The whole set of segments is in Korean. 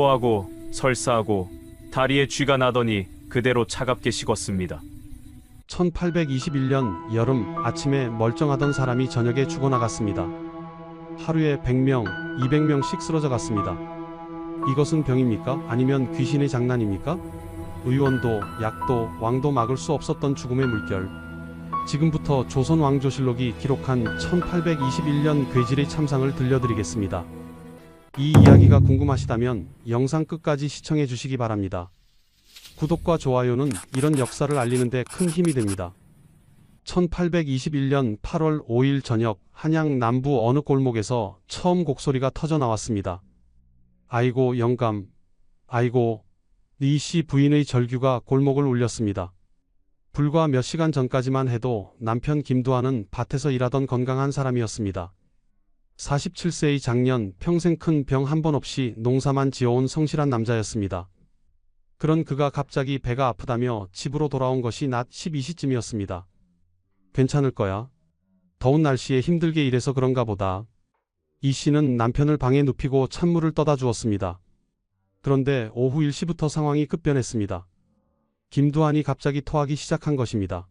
토하고 설사하고 다리에 쥐가 나더니 그대로 차갑게 식었습니다. 1821년 여름 아침에 멀쩡하던 사람이 저녁에 죽어나갔습니다. 하루에 100명, 200명씩 쓰러져 갔습니다. 이것은 병입니까? 아니면 귀신의 장난입니까? 의원도, 약도, 왕도 막을 수 없었던 죽음의 물결. 지금부터 조선왕조실록이 기록한 1821년 괴질의 참상을 들려드리겠습니다. 이 이야기가 궁금하시다면 영상 끝까지 시청해 주시기 바랍니다. 구독과 좋아요는 이런 역사를 알리는 데 큰 힘이 됩니다. 1821년 8월 5일 저녁 한양 남부 어느 골목에서 처음 곡소리가 터져 나왔습니다. 아이고 영감, 아이고. 이씨 부인의 절규가 골목을 울렸습니다. 불과 몇 시간 전까지만 해도 남편 김두한은 밭에서 일하던 건강한 사람이었습니다. 47세의 장년, 평생 큰 병 한 번 없이 농사만 지어온 성실한 남자였습니다. 그런 그가 갑자기 배가 아프다며 집으로 돌아온 것이 낮 12시쯤이었습니다. 괜찮을 거야. 더운 날씨에 힘들게 일해서 그런가 보다. 이 씨는 남편을 방에 눕히고 찬물을 떠다 주었습니다. 그런데 오후 1시부터 상황이 급변했습니다. 김두한이 갑자기 토하기 시작한 것입니다.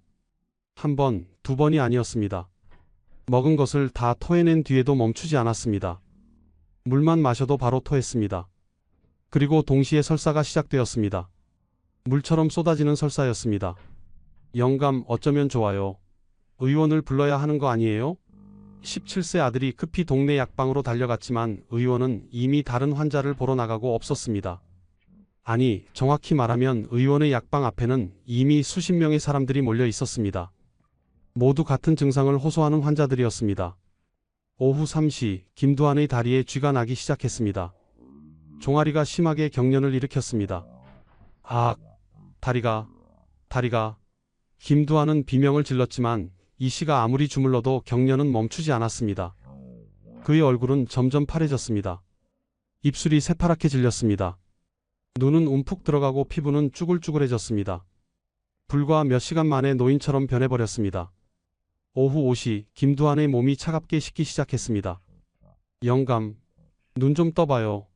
한 번, 두 번이 아니었습니다. 먹은 것을 다 토해낸 뒤에도 멈추지 않았습니다. 물만 마셔도 바로 토했습니다. 그리고 동시에 설사가 시작되었습니다. 물처럼 쏟아지는 설사였습니다. 영감 어쩌면 좋아요. 의원을 불러야 하는 거 아니에요? 17세 아들이 급히 동네 약방으로 달려갔지만 의원은 이미 다른 환자를 보러 나가고 없었습니다. 아니, 정확히 말하면 의원의 약방 앞에는 이미 수십 명의 사람들이 몰려 있었습니다. 모두 같은 증상을 호소하는 환자들이었습니다. 오후 3시 김두한의 다리에 쥐가 나기 시작했습니다. 종아리가 심하게 경련을 일으켰습니다. 아, 다리가. 김두한은 비명을 질렀지만 이 씨가 아무리 주물러도 경련은 멈추지 않았습니다. 그의 얼굴은 점점 파래졌습니다. 입술이 새파랗게 질렸습니다. 눈은 움푹 들어가고 피부는 쭈글쭈글해졌습니다. 불과 몇 시간 만에 노인처럼 변해버렸습니다. 오후 5시 김두한의 몸이 차갑게 식기 시작했습니다. 영감, 눈 좀 떠봐요.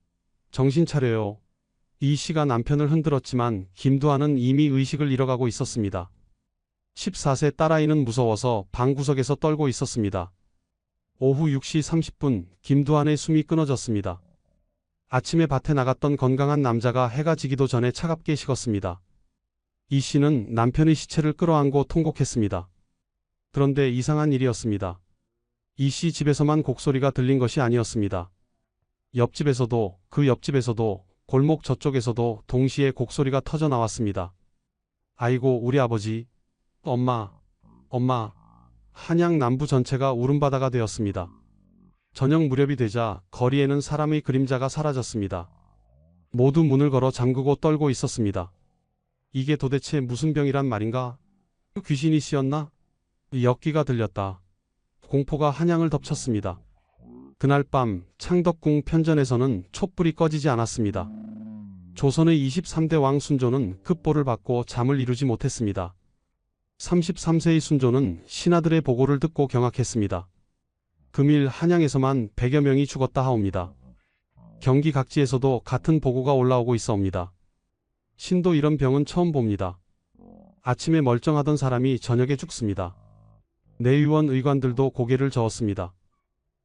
정신 차려요. 이 씨가 남편을 흔들었지만 김두한은 이미 의식을 잃어가고 있었습니다. 14세 딸아이는 무서워서 방구석에서 떨고 있었습니다. 오후 6시 30분 김두한의 숨이 끊어졌습니다. 아침에 밭에 나갔던 건강한 남자가 해가 지기도 전에 차갑게 식었습니다. 이 씨는 남편의 시체를 끌어안고 통곡했습니다. 그런데 이상한 일이었습니다. 이 씨 집에서만 곡소리가 들린 것이 아니었습니다. 옆집에서도, 그 옆집에서도, 골목 저쪽에서도 동시에 곡소리가 터져 나왔습니다. 아이고 우리 아버지, 엄마. 한양 남부 전체가 울음바다가 되었습니다. 저녁 무렵이 되자 거리에는 사람의 그림자가 사라졌습니다. 모두 문을 걸어 잠그고 떨고 있었습니다. 이게 도대체 무슨 병이란 말인가? 귀신이 씌었나? 엿기가 들렸다. 공포가 한양을 덮쳤습니다. 그날 밤 창덕궁 편전에서는 촛불이 꺼지지 않았습니다. 조선의 23대 왕 순조는 급보를 받고 잠을 이루지 못했습니다. 33세의 순조는 신하들의 보고를 듣고 경악했습니다. 금일 한양에서만 100여 명이 죽었다 하옵니다. 경기 각지에서도 같은 보고가 올라오고 있어옵니다. 신도 이런 병은 처음 봅니다. 아침에 멀쩡하던 사람이 저녁에 죽습니다. 내의원 의관들도 고개를 저었습니다.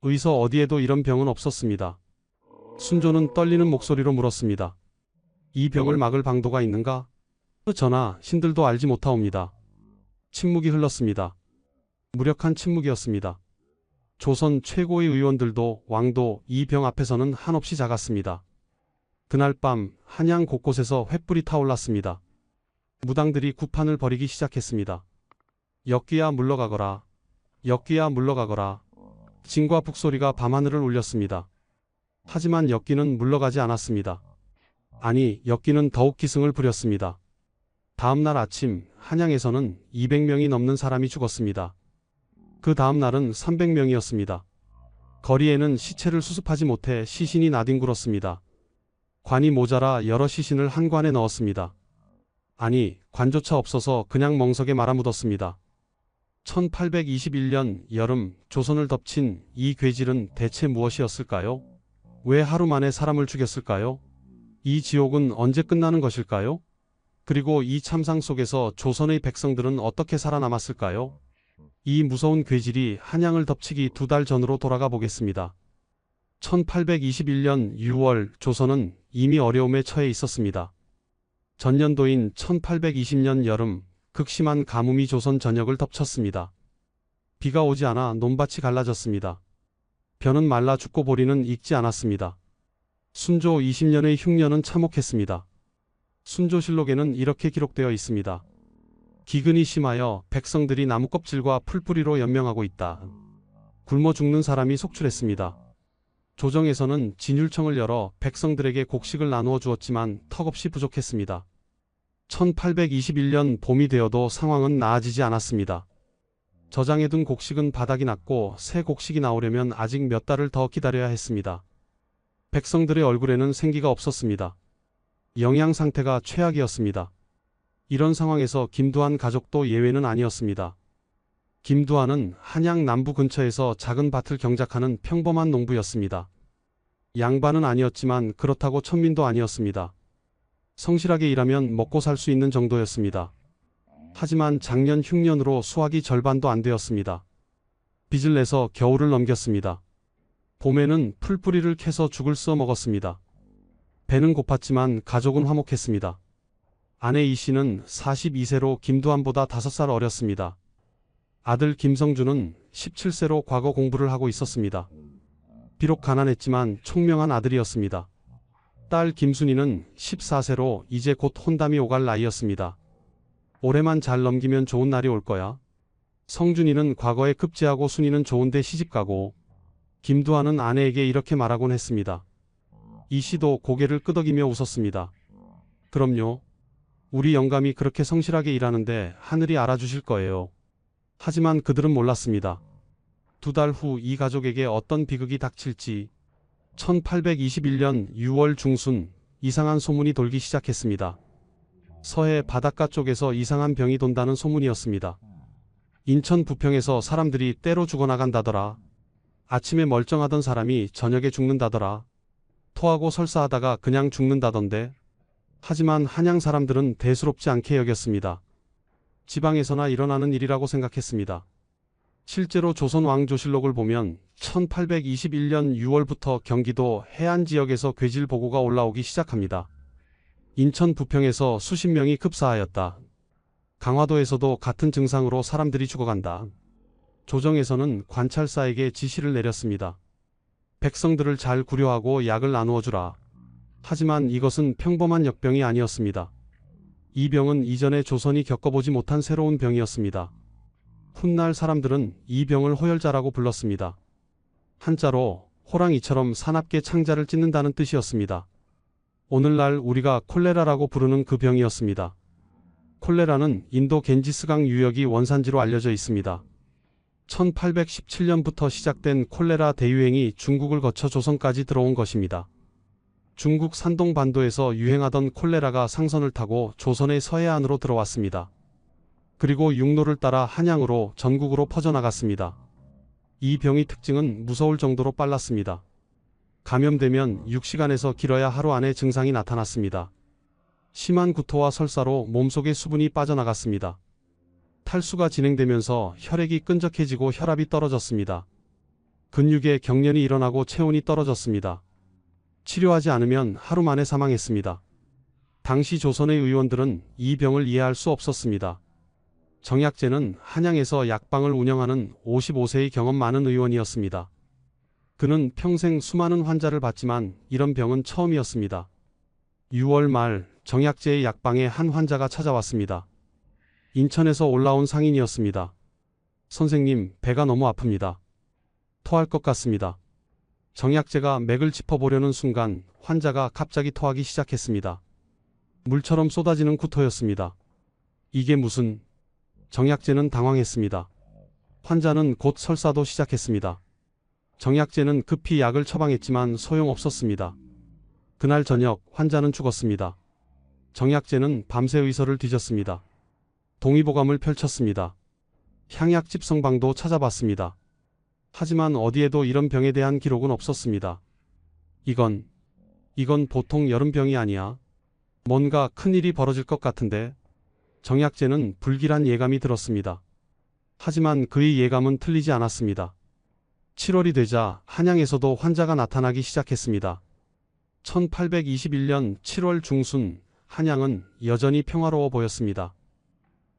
의서 어디에도 이런 병은 없었습니다. 순조는 떨리는 목소리로 물었습니다. 이 병을 막을 방도가 있는가? 전하, 신들도 알지 못하옵니다. 침묵이 흘렀습니다. 무력한 침묵이었습니다. 조선 최고의 의원들도 왕도 이 병 앞에서는 한없이 작았습니다. 그날 밤 한양 곳곳에서 횃불이 타올랐습니다. 무당들이 구판을 벌이기 시작했습니다. 엿귀야 물러가거라. 엿귀야 물러가거라. 진과 북소리가 밤하늘을 울렸습니다. 하지만 엿귀는 물러가지 않았습니다. 아니, 엿귀는 더욱 기승을 부렸습니다. 다음날 아침 한양에서는 200명이 넘는 사람이 죽었습니다. 그 다음날은 300명이었습니다. 거리에는 시체를 수습하지 못해 시신이 나뒹굴었습니다. 관이 모자라 여러 시신을 한 관에 넣었습니다. 아니, 관조차 없어서 그냥 멍석에 말아묻었습니다. 1821년 여름 조선을 덮친 이 괴질은 대체 무엇이었을까요? 왜 하루 만에 사람을 죽였을까요? 이 지옥은 언제 끝나는 것일까요? 그리고 이 참상 속에서 조선의 백성들은 어떻게 살아남았을까요? 이 무서운 괴질이 한양을 덮치기 2달 전으로 돌아가 보겠습니다. 1821년 6월 조선은 이미 어려움에 처해 있었습니다. 전년도인 1820년 여름 극심한 가뭄이 조선 전역을 덮쳤습니다. 비가 오지 않아 논밭이 갈라졌습니다. 벼는 말라 죽고 보리는 익지 않았습니다. 순조 20년의 흉년은 참혹했습니다. 순조실록에는 이렇게 기록되어 있습니다. 기근이 심하여 백성들이 나무 껍질과 풀뿌리로 연명하고 있다. 굶어 죽는 사람이 속출했습니다. 조정에서는 진율청을 열어 백성들에게 곡식을 나누어 주었지만 턱없이 부족했습니다. 1821년 봄이 되어도 상황은 나아지지 않았습니다. 저장해 둔 곡식은 바닥이 났고 새 곡식이 나오려면 아직 몇 달을 더 기다려야 했습니다. 백성들의 얼굴에는 생기가 없었습니다. 영양 상태가 최악이었습니다. 이런 상황에서 김두한 가족도 예외는 아니었습니다. 김두한은 한양 남부 근처에서 작은 밭을 경작하는 평범한 농부였습니다. 양반은 아니었지만 그렇다고 천민도 아니었습니다. 성실하게 일하면 먹고 살 수 있는 정도였습니다. 하지만 작년 흉년으로 수확이 절반도 안 되었습니다. 빚을 내서 겨울을 넘겼습니다. 봄에는 풀뿌리를 캐서 죽을 써 먹었습니다. 배는 고팠지만 가족은 화목했습니다. 아내 이씨는 42세로 김두한보다 5살 어렸습니다. 아들 김성주는 17세로 과거 공부를 하고 있었습니다. 비록 가난했지만 총명한 아들이었습니다. 딸 김순이는 14세로 이제 곧 혼담이 오갈 나이였습니다. 올해만 잘 넘기면 좋은 날이 올 거야. 성준이는 과거에 급제하고 순이는 좋은데 시집가고, 김두한은 아내에게 이렇게 말하곤 했습니다. 이 씨도 고개를 끄덕이며 웃었습니다. 그럼요. 우리 영감이 그렇게 성실하게 일하는데 하늘이 알아주실 거예요. 하지만 그들은 몰랐습니다. 2달 후 이 가족에게 어떤 비극이 닥칠지. 1821년 6월 중순 이상한 소문이 돌기 시작했습니다. 서해 바닷가 쪽에서 이상한 병이 돈다는 소문이었습니다. 인천 부평에서 사람들이 때로 죽어나간다더라. 아침에 멀쩡하던 사람이 저녁에 죽는다더라. 토하고 설사하다가 그냥 죽는다던데. 하지만 한양 사람들은 대수롭지 않게 여겼습니다. 지방에서나 일어나는 일이라고 생각했습니다. 실제로 조선 왕조실록을 보면 1821년 6월부터 경기도 해안 지역에서 괴질 보고가 올라오기 시작합니다. 인천 부평에서 수십 명이 급사하였다. 강화도에서도 같은 증상으로 사람들이 죽어간다. 조정에서는 관찰사에게 지시를 내렸습니다. 백성들을 잘 구려하고 약을 나누어 주라. 하지만 이것은 평범한 역병이 아니었습니다. 이 병은 이전에 조선이 겪어보지 못한 새로운 병이었습니다. 훗날 사람들은 이 병을 호열자라고 불렀습니다. 한자로 호랑이처럼 사납게 창자를 찢는다는 뜻이었습니다. 오늘날 우리가 콜레라라고 부르는 그 병이었습니다. 콜레라는 인도 겐지스강 유역이 원산지로 알려져 있습니다. 1817년부터 시작된 콜레라 대유행이 중국을 거쳐 조선까지 들어온 것입니다. 중국 산동 반도에서 유행하던 콜레라가 상선을 타고 조선의 서해안으로 들어왔습니다. 그리고 육로를 따라 한양으로 전국으로 퍼져나갔습니다. 이 병의 특징은 무서울 정도로 빨랐습니다. 감염되면 6시간에서 길어야 하루 안에 증상이 나타났습니다. 심한 구토와 설사로 몸속의 수분이 빠져나갔습니다. 탈수가 진행되면서 혈액이 끈적해지고 혈압이 떨어졌습니다. 근육에 경련이 일어나고 체온이 떨어졌습니다. 치료하지 않으면 하루 만에 사망했습니다. 당시 조선의 의원들은 이 병을 이해할 수 없었습니다. 정약제는 한양에서 약방을 운영하는 55세의 경험 많은 의원이었습니다. 그는 평생 수많은 환자를 봤지만 이런 병은 처음이었습니다. 6월 말 정약제의 약방에 한 환자가 찾아왔습니다. 인천에서 올라온 상인이었습니다. 선생님, 배가 너무 아픕니다. 토할 것 같습니다. 정약제가 맥을 짚어보려는 순간 환자가 갑자기 토하기 시작했습니다. 물처럼 쏟아지는 구토였습니다. 이게 무슨... 정약제는 당황했습니다. 환자는 곧 설사도 시작했습니다. 정약제는 급히 약을 처방했지만 소용없었습니다. 그날 저녁 환자는 죽었습니다. 정약제는 밤새 의서를 뒤졌습니다. 동의보감을 펼쳤습니다. 향약집 성방도 찾아봤습니다. 하지만 어디에도 이런 병에 대한 기록은 없었습니다. 이건 이건 보통 여름병이 아니야. 뭔가 큰일이 벌어질 것 같은데. 정약제는 불길한 예감이 들었습니다. 하지만 그의 예감은 틀리지 않았습니다. 7월이 되자 한양에서도 환자가 나타나기 시작했습니다. 1821년 7월 중순 한양은 여전히 평화로워 보였습니다.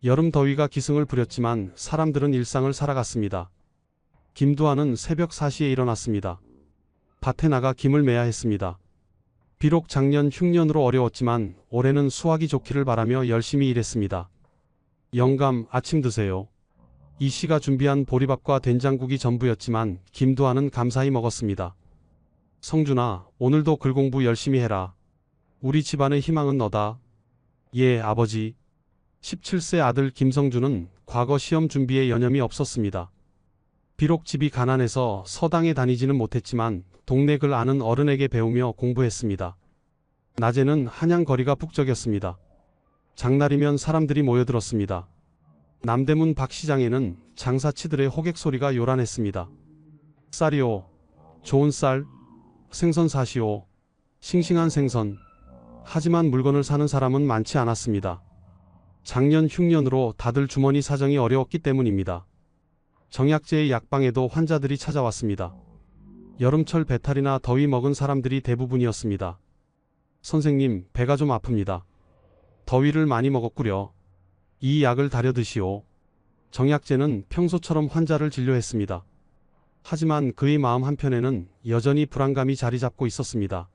여름 더위가 기승을 부렸지만 사람들은 일상을 살아갔습니다. 김두한은 새벽 4시에 일어났습니다. 밭에 나가 김을 매야 했습니다. 비록 작년 흉년으로 어려웠지만 올해는 수확이 좋기를 바라며 열심히 일했습니다. 영감, 아침 드세요. 이 씨가 준비한 보리밥과 된장국이 전부였지만 김두한은 감사히 먹었습니다. 성준아, 오늘도 글공부 열심히 해라. 우리 집안의 희망은 너다. 예, 아버지. 17세 아들 김성준은 과거 시험 준비에 여념이 없었습니다. 비록 집이 가난해서 서당에 다니지는 못했지만 동네 글 아는 어른에게 배우며 공부했습니다. 낮에는 한양 거리가 북적였습니다. 장날이면 사람들이 모여들었습니다. 남대문 박시장에는 장사치들의 호객 소리가 요란했습니다. 쌀이요. 좋은 쌀. 생선 사시오. 싱싱한 생선. 하지만 물건을 사는 사람은 많지 않았습니다. 작년 흉년으로 다들 주머니 사정이 어려웠기 때문입니다. 정약제의 약방에도 환자들이 찾아왔습니다. 여름철 배탈이나 더위 먹은 사람들이 대부분이었습니다. 선생님, 배가 좀 아픕니다. 더위를 많이 먹었구려. 이 약을 다려 드시오. 정약제는 평소처럼 환자를 진료했습니다. 하지만 그의 마음 한편에는 여전히 불안감이 자리 잡고 있었습니다.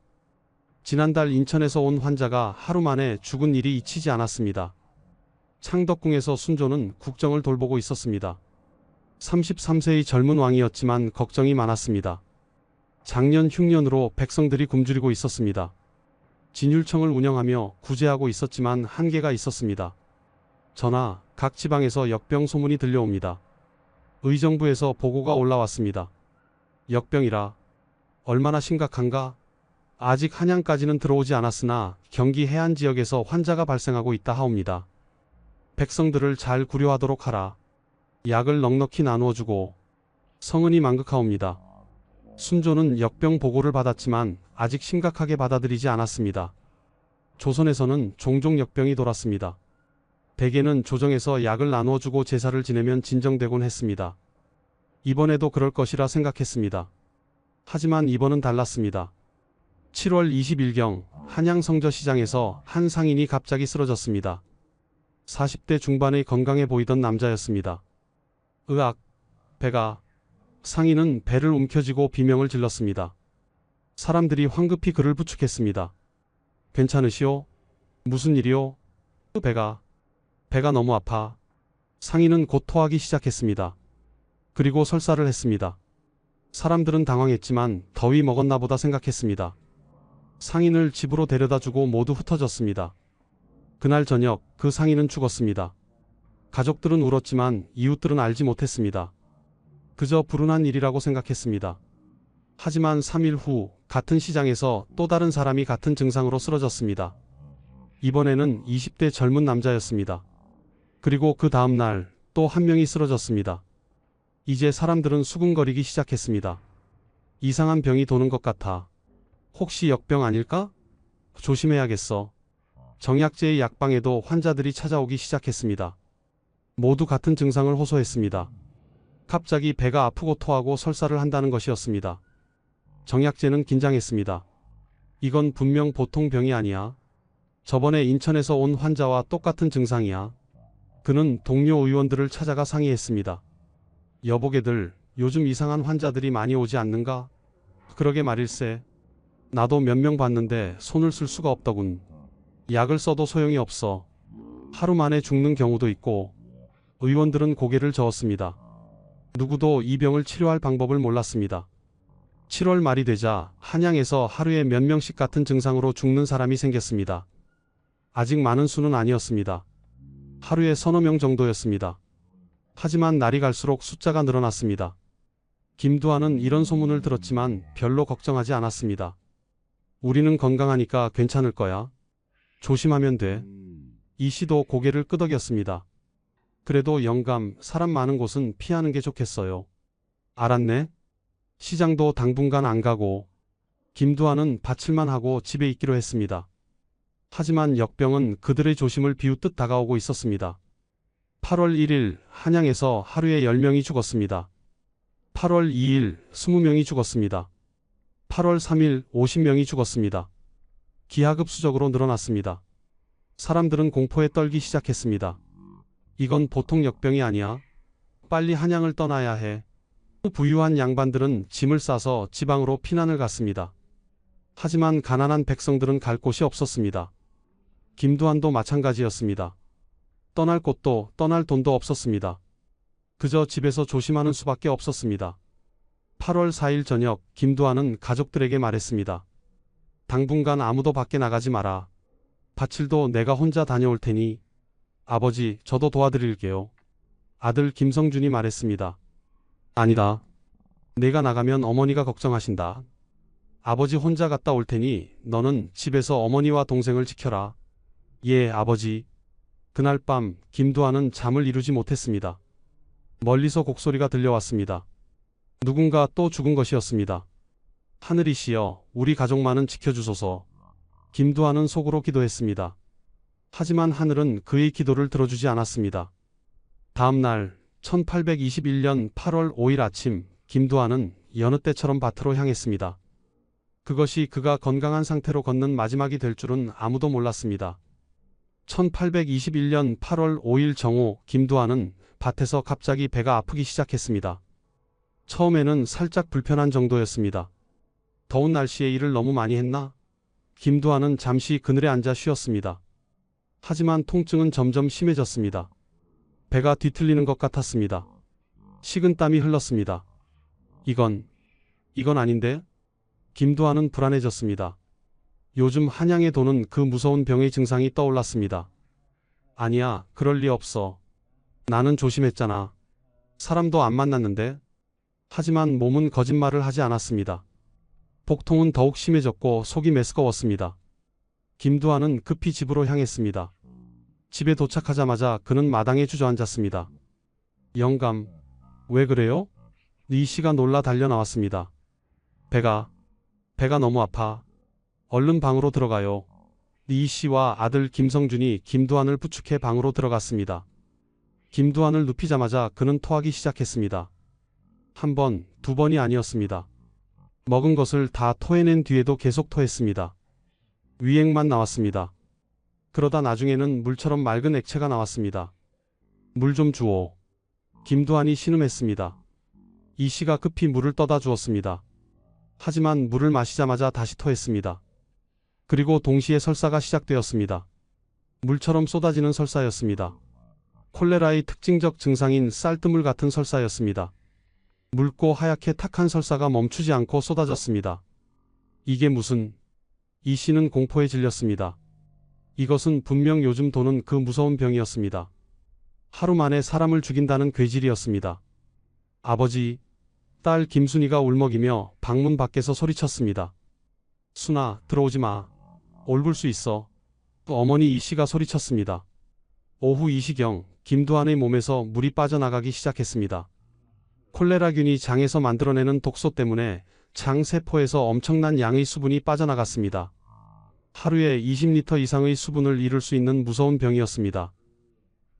지난달 인천에서 온 환자가 하루 만에 죽은 일이 잊히지 않았습니다. 창덕궁에서 순조는 국정을 돌보고 있었습니다. 33세의 젊은 왕이었지만 걱정이 많았습니다. 작년 흉년으로 백성들이 굶주리고 있었습니다. 진율청을 운영하며 구제하고 있었지만 한계가 있었습니다. 전하, 각 지방에서 역병 소문이 들려옵니다. 의정부에서 보고가 올라왔습니다. 역병이라. 얼마나 심각한가? 아직 한양까지는 들어오지 않았으나 경기 해안 지역에서 환자가 발생하고 있다 하옵니다. 백성들을 잘 구려하도록 하라. 약을 넉넉히 나누어주고. 성은이 만극하옵니다. 순조는 역병 보고를 받았지만 아직 심각하게 받아들이지 않았습니다. 조선에서는 종종 역병이 돌았습니다. 대개는 조정에서 약을 나누어주고 제사를 지내면 진정되곤 했습니다. 이번에도 그럴 것이라 생각했습니다. 하지만 이번은 달랐습니다. 7월 20일경 한양 성저시장에서 한 상인이 갑자기 쓰러졌습니다. 40대 중반의 건강해 보이던 남자였습니다. 으악, 배가. 상인은 배를 움켜쥐고 비명을 질렀습니다. 사람들이 황급히 그를 부축했습니다. 괜찮으시오? 무슨 일이오? 배가 너무 아파. 상인은 곧 토하기 시작했습니다. 그리고 설사를 했습니다. 사람들은 당황했지만 더위 먹었나 보다 생각했습니다. 상인을 집으로 데려다주고 모두 흩어졌습니다. 그날 저녁 그 상인은 죽었습니다. 가족들은 울었지만 이웃들은 알지 못했습니다. 그저 불운한 일이라고 생각했습니다. 하지만 3일 후 같은 시장에서 또 다른 사람이 같은 증상으로 쓰러졌습니다. 이번에는 20대 젊은 남자였습니다. 그리고 그 다음 날 또 한 명이 쓰러졌습니다. 이제 사람들은 수군거리기 시작했습니다. 이상한 병이 도는 것 같아. 혹시 역병 아닐까? 조심해야겠어. 정약제의 약방에도 환자들이 찾아오기 시작했습니다. 모두 같은 증상을 호소했습니다. 갑자기 배가 아프고 토하고 설사를 한다는 것이었습니다. 정약제는 긴장했습니다. 이건 분명 보통 병이 아니야. 저번에 인천에서 온 환자와 똑같은 증상이야. 그는 동료 의원들을 찾아가 상의했습니다. 여보게들, 요즘 이상한 환자들이 많이 오지 않는가? 그러게 말일세. 나도 몇 명 봤는데 손을 쓸 수가 없더군. 약을 써도 소용이 없어. 하루 만에 죽는 경우도 있고. 의원들은 고개를 저었습니다. 누구도 이 병을 치료할 방법을 몰랐습니다. 7월 말이 되자 한양에서 하루에 몇 명씩 같은 증상으로 죽는 사람이 생겼습니다. 아직 많은 수는 아니었습니다. 하루에 서너 명 정도였습니다. 하지만 날이 갈수록 숫자가 늘어났습니다. 김두한은 이런 소문을 들었지만 별로 걱정하지 않았습니다. 우리는 건강하니까 괜찮을 거야. 조심하면 돼. 이 씨도 고개를 끄덕였습니다. 그래도 영감, 사람 많은 곳은 피하는 게 좋겠어요. 알았네. 시장도 당분간 안 가고. 김두한은 바칠만 하고 집에 있기로 했습니다. 하지만 역병은 그들의 조심을 비웃듯 다가오고 있었습니다. 8월 1일 한양에서 하루에 10명이 죽었습니다. 8월 2일 20명이 죽었습니다. 8월 3일 50명이 죽었습니다. 기하급수적으로 늘어났습니다. 사람들은 공포에 떨기 시작했습니다. 이건 보통 역병이 아니야. 빨리 한양을 떠나야 해. 부유한 양반들은 짐을 싸서 지방으로 피난을 갔습니다. 하지만 가난한 백성들은 갈 곳이 없었습니다. 김두한도 마찬가지였습니다. 떠날 곳도 떠날 돈도 없었습니다. 그저 집에서 조심하는 수밖에 없었습니다. 8월 4일 저녁 김두한은 가족들에게 말했습니다. 당분간 아무도 밖에 나가지 마라. 바칠도 내가 혼자 다녀올 테니. 아버지, 저도 도와드릴게요. 아들 김성준이 말했습니다. 아니다. 내가 나가면 어머니가 걱정하신다. 아버지 혼자 갔다 올 테니 너는 집에서 어머니와 동생을 지켜라. 예, 아버지. 그날 밤 김두한은 잠을 이루지 못했습니다. 멀리서 곡소리가 들려왔습니다. 누군가 또 죽은 것이었습니다. 하늘이시여, 우리 가족만은 지켜주소서. 김두한은 속으로 기도했습니다. 하지만 하늘은 그의 기도를 들어주지 않았습니다. 다음 날 1821년 8월 5일 아침 김두한은 여느 때처럼 밭으로 향했습니다. 그것이 그가 건강한 상태로 걷는 마지막이 될 줄은 아무도 몰랐습니다. 1821년 8월 5일 정오 김두한은 밭에서 갑자기 배가 아프기 시작했습니다. 처음에는 살짝 불편한 정도였습니다. 더운 날씨에 일을 너무 많이 했나? 김두한은 잠시 그늘에 앉아 쉬었습니다. 하지만 통증은 점점 심해졌습니다. 배가 뒤틀리는 것 같았습니다. 식은땀이 흘렀습니다. 이건 아닌데? 김두한은 불안해졌습니다. 요즘 한양에 도는 그 무서운 병의 증상이 떠올랐습니다. 아니야, 그럴 리 없어. 나는 조심했잖아. 사람도 안 만났는데? 하지만 몸은 거짓말을 하지 않았습니다. 복통은 더욱 심해졌고 속이 메스꺼웠습니다. 김두한은 급히 집으로 향했습니다. 집에 도착하자마자 그는 마당에 주저앉았습니다. 영감, 왜 그래요? 이 씨가 놀라 달려 나왔습니다. 배가 너무 아파. 얼른 방으로 들어가요. 이 씨와 아들 김성준이 김두한을 부축해 방으로 들어갔습니다. 김두한을 눕히자마자 그는 토하기 시작했습니다. 한 번, 두 번이 아니었습니다. 먹은 것을 다 토해낸 뒤에도 계속 토했습니다. 위액만 나왔습니다. 그러다 나중에는 물처럼 맑은 액체가 나왔습니다. 물 좀 주오. 김두한이 신음했습니다. 이 씨가 급히 물을 떠다 주었습니다. 하지만 물을 마시자마자 다시 토했습니다. 그리고 동시에 설사가 시작되었습니다. 물처럼 쏟아지는 설사였습니다. 콜레라의 특징적 증상인 쌀뜨물 같은 설사였습니다. 묽고 하얗게 탁한 설사가 멈추지 않고 쏟아졌습니다. 이게 무슨... 이 씨는 공포에 질렸습니다. 이것은 분명 요즘 도는 그 무서운 병이었습니다. 하루 만에 사람을 죽인다는 괴질이었습니다. 아버지, 딸 김순이가 울먹이며 방문 밖에서 소리쳤습니다. 순아, 들어오지 마. 옮을 수 있어. 어머니 이 씨가 소리쳤습니다. 오후 2시경 김두한의 몸에서 물이 빠져나가기 시작했습니다. 콜레라균이 장에서 만들어내는 독소 때문에 장 세포에서 엄청난 양의 수분이 빠져나갔습니다. 하루에 20리터 이상의 수분을 잃을 수 있는 무서운 병이었습니다.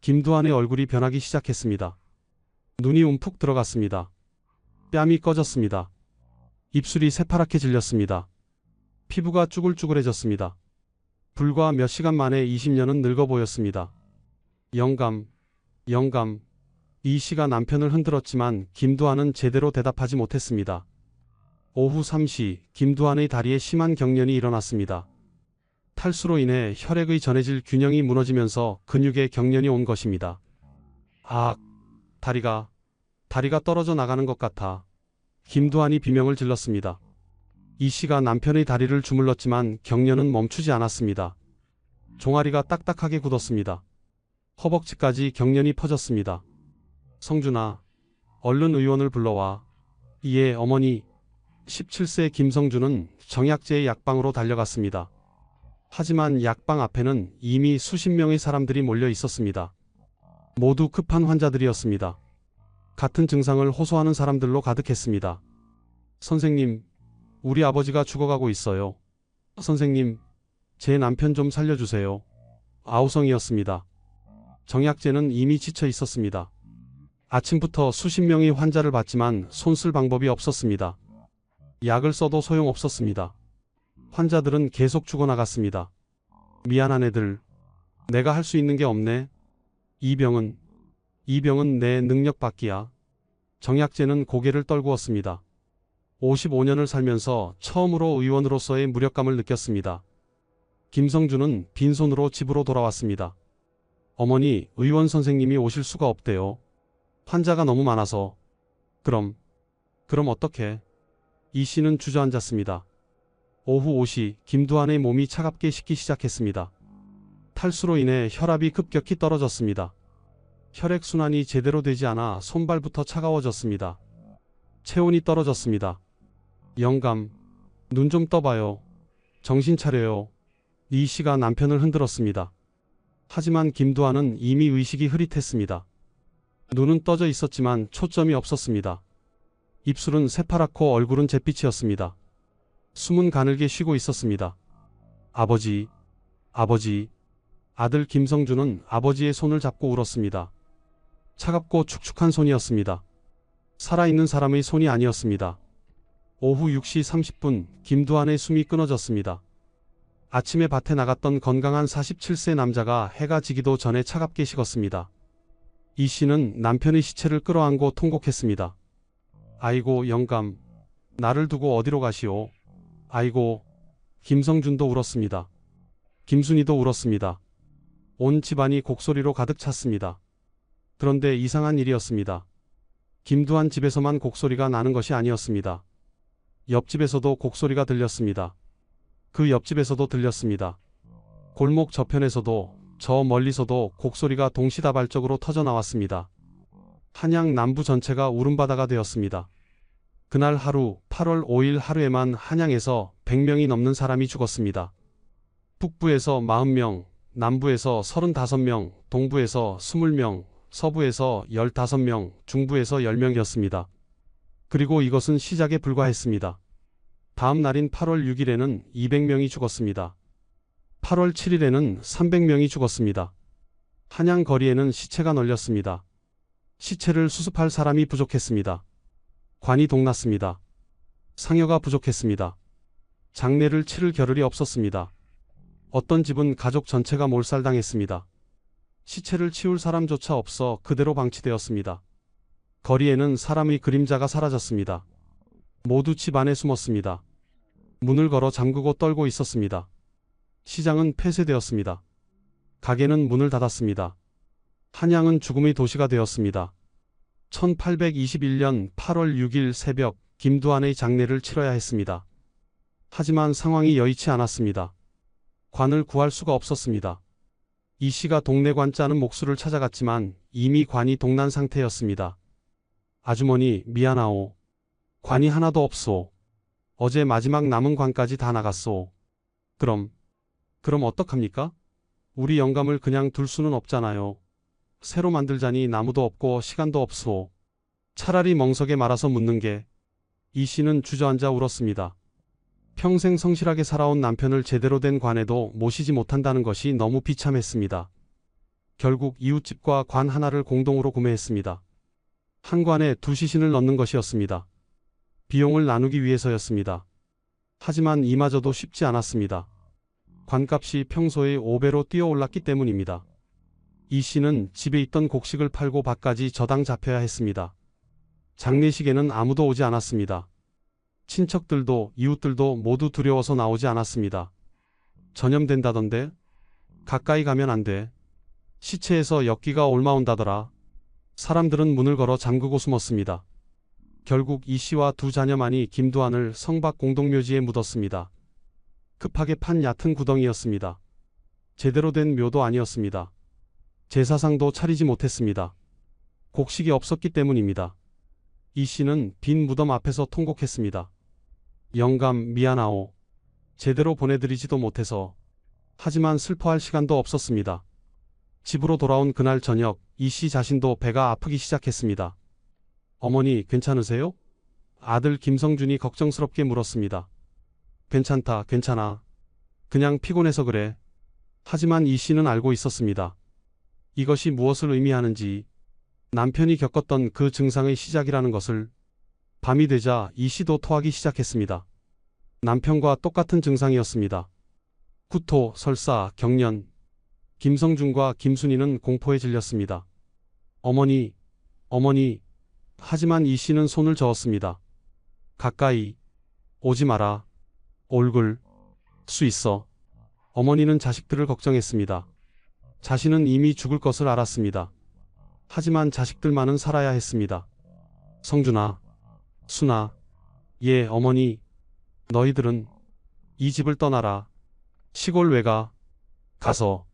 김두한의 얼굴이 변하기 시작했습니다. 눈이 움푹 들어갔습니다. 뺨이 꺼졌습니다. 입술이 새파랗게 질렸습니다. 피부가 쭈글쭈글해졌습니다. 불과 몇 시간 만에 20년은 늙어 보였습니다. 영감. 이 씨가 남편을 흔들었지만 김두한은 제대로 대답하지 못했습니다. 오후 3시 김두한의 다리에 심한 경련이 일어났습니다. 탈수로 인해 혈액의 전해질 균형이 무너지면서 근육에 경련이 온 것입니다. 아, 다리가 떨어져 나가는 것 같아. 김두한이 비명을 질렀습니다. 이 씨가 남편의 다리를 주물렀지만 경련은 멈추지 않았습니다. 종아리가 딱딱하게 굳었습니다. 허벅지까지 경련이 퍼졌습니다. 성준아, 얼른 의원을 불러와. 예, 어머니. 17세 김성준은 정약제의 약방으로 달려갔습니다. 하지만 약방 앞에는 이미 수십 명의 사람들이 몰려 있었습니다. 모두 급한 환자들이었습니다. 같은 증상을 호소하는 사람들로 가득했습니다. 선생님, 우리 아버지가 죽어가고 있어요. 선생님, 제 남편 좀 살려주세요. 아우성이었습니다. 정약제는 이미 지쳐 있었습니다. 아침부터 수십 명이 환자를 봤지만 손 쓸 방법이 없었습니다. 약을 써도 소용없었습니다. 환자들은 계속 죽어나갔습니다. 미안한 애들. 내가 할 수 있는 게 없네. 이 병은 내 능력 밖이야. 정약제는 고개를 떨구었습니다. 55년을 살면서 처음으로 의원으로서의 무력감을 느꼈습니다. 김성준은 빈손으로 집으로 돌아왔습니다. 어머니, 의원 선생님이 오실 수가 없대요. 환자가 너무 많아서. 그럼 어떡해? 이 씨는 주저앉았습니다. 오후 5시 김두한의 몸이 차갑게 식기 시작했습니다. 탈수로 인해 혈압이 급격히 떨어졌습니다. 혈액순환이 제대로 되지 않아 손발부터 차가워졌습니다. 체온이 떨어졌습니다. 영감, 눈 좀 떠봐요. 정신 차려요. 이 씨가 남편을 흔들었습니다. 하지만 김두한은 이미 의식이 흐릿했습니다. 눈은 떠져 있었지만 초점이 없었습니다. 입술은 새파랗고 얼굴은 잿빛이었습니다. 숨은 가늘게 쉬고 있었습니다. 아버지. 아들 김성준은 아버지의 손을 잡고 울었습니다. 차갑고 축축한 손이었습니다. 살아있는 사람의 손이 아니었습니다. 오후 6시 30분 김두한의 숨이 끊어졌습니다. 아침에 밭에 나갔던 건강한 47세 남자가 해가 지기도 전에 차갑게 식었습니다. 이 씨는 남편의 시체를 끌어안고 통곡했습니다. 아이고 영감, 나를 두고 어디로 가시오. 아이고. 김성준도 울었습니다. 김순이도 울었습니다. 온 집안이 곡소리로 가득 찼습니다. 그런데 이상한 일이었습니다. 김두한 집에서만 곡소리가 나는 것이 아니었습니다. 옆집에서도 곡소리가 들렸습니다. 그 옆집에서도 들렸습니다. 골목 저편에서도 저 멀리서도 곡소리가 동시다발적으로 터져 나왔습니다. 한양 남부 전체가 울음바다가 되었습니다. 그날 하루 8월 5일 하루에만 한양에서 100명이 넘는 사람이 죽었습니다. 북부에서 40명, 남부에서 35명, 동부에서 20명, 서부에서 15명, 중부에서 10명이었습니다. 그리고 이것은 시작에 불과했습니다. 다음 날인 8월 6일에는 200명이 죽었습니다. 8월 7일에는 300명이 죽었습니다. 한양 거리에는 시체가 널렸습니다. 시체를 수습할 사람이 부족했습니다. 관이 동났습니다. 상여가 부족했습니다. 장례를 치를 겨를이 없었습니다. 어떤 집은 가족 전체가 몰살당했습니다. 시체를 치울 사람조차 없어 그대로 방치되었습니다. 거리에는 사람의 그림자가 사라졌습니다. 모두 집 안에 숨었습니다. 문을 걸어 잠그고 떨고 있었습니다. 시장은 폐쇄되었습니다. 가게는 문을 닫았습니다. 한양은 죽음의 도시가 되었습니다. 1821년 8월 6일 새벽 김두한의 장례를 치러야 했습니다. 하지만 상황이 여의치 않았습니다. 관을 구할 수가 없었습니다. 이 씨가 동네관 짜는 목수를 찾아갔지만 이미 관이 동난 상태였습니다. 아주머니 미안하오. 관이 하나도 없소. 어제 마지막 남은 관까지 다 나갔소. 그럼 어떡합니까? 우리 영감을 그냥 둘 수는 없잖아요. 새로 만들자니 나무도 없고 시간도 없소. 차라리 멍석에 말아서 묻는 게. 이 씨는 주저앉아 울었습니다. 평생 성실하게 살아온 남편을 제대로 된 관에도 모시지 못한다는 것이 너무 비참했습니다. 결국 이웃집과 관 하나를 공동으로 구매했습니다. 한 관에 두 시신을 넣는 것이었습니다. 비용을 나누기 위해서였습니다. 하지만 이마저도 쉽지 않았습니다. 관값이 평소의 5배로 뛰어올랐기 때문입니다. 이 씨는 집에 있던 곡식을 팔고 밥까지 저당 잡혀야 했습니다. 장례식에는 아무도 오지 않았습니다. 친척들도 이웃들도 모두 두려워서 나오지 않았습니다. 전염된다던데? 가까이 가면 안 돼. 시체에서 엽기가 올라온다더라. 사람들은 문을 걸어 잠그고 숨었습니다. 결국 이 씨와 두 자녀만이 김두한을 성박 공동묘지에 묻었습니다. 급하게 판 얕은 구덩이였습니다. 제대로 된 묘도 아니었습니다. 제사상도 차리지 못했습니다. 곡식이 없었기 때문입니다. 이 씨는 빈 무덤 앞에서 통곡했습니다. 영감 미안하오. 제대로 보내드리지도 못해서. 하지만 슬퍼할 시간도 없었습니다. 집으로 돌아온 그날 저녁 이 씨 자신도 배가 아프기 시작했습니다. 어머니 괜찮으세요? 아들 김성준이 걱정스럽게 물었습니다. 괜찮다, 괜찮아. 그냥 피곤해서 그래. 하지만 이 씨는 알고 있었습니다. 이것이 무엇을 의미하는지, 남편이 겪었던 그 증상의 시작이라는 것을. 밤이 되자 이 씨도 토하기 시작했습니다. 남편과 똑같은 증상이었습니다. 구토, 설사, 경련. 김성준과 김순이는 공포에 질렸습니다. 어머니, 어머니. 하지만 이 씨는 손을 저었습니다. 가까이 오지 마라. 얼굴 수 있어. 어머니는 자식들을 걱정했습니다. 자신은 이미 죽을 것을 알았습니다. 하지만 자식들만은 살아야 했습니다. 성준아, 순아, 예, 어머니. 너희들은 이 집을 떠나라. 시골 외가 가서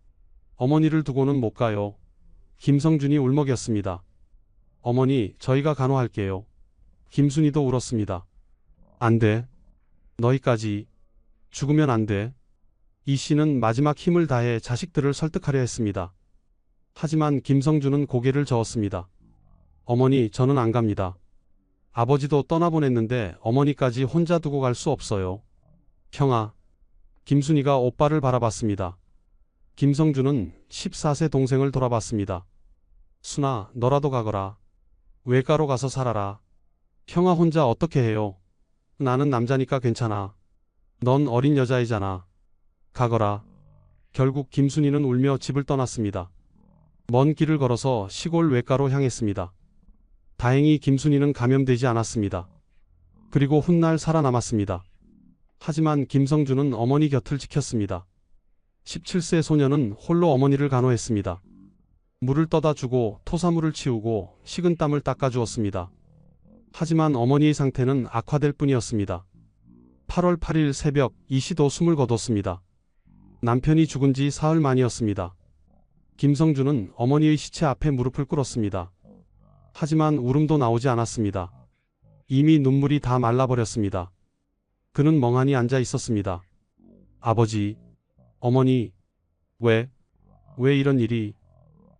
어머니를 두고는 못 가요. 김성준이 울먹였습니다. 어머니, 저희가 간호할게요. 김순이도 울었습니다. 안 돼. 너희까지 죽으면 안 돼. 이 씨는 마지막 힘을 다해 자식들을 설득하려 했습니다. 하지만 김성준은 고개를 저었습니다. 어머니, 저는 안 갑니다. 아버지도 떠나보냈는데 어머니까지 혼자 두고 갈 수 없어요. 형아. 김순이가 오빠를 바라봤습니다. 김성준은 14세 동생을 돌아봤습니다. 순아, 너라도 가거라. 외가로 가서 살아라. 형아 혼자 어떻게 해요? 나는 남자니까 괜찮아. 넌 어린 여자이잖아. 가거라. 결국 김순이는 울며 집을 떠났습니다. 먼 길을 걸어서 시골 외가로 향했습니다. 다행히 김순이는 감염되지 않았습니다. 그리고 훗날 살아남았습니다. 하지만 김성준은 어머니 곁을 지켰습니다. 17세 소녀는 홀로 어머니를 간호했습니다. 물을 떠다 주고 토사물을 치우고 식은 땀을 닦아주었습니다. 하지만 어머니의 상태는 악화될 뿐이었습니다. 8월 8일 새벽 이 씨도 숨을 거뒀습니다. 남편이 죽은 지 사흘 만이었습니다. 김성준은 어머니의 시체 앞에 무릎을 꿇었습니다. 하지만 울음도 나오지 않았습니다. 이미 눈물이 다 말라버렸습니다. 그는 멍하니 앉아 있었습니다. 아버지, 어머니, 왜 이런 일이?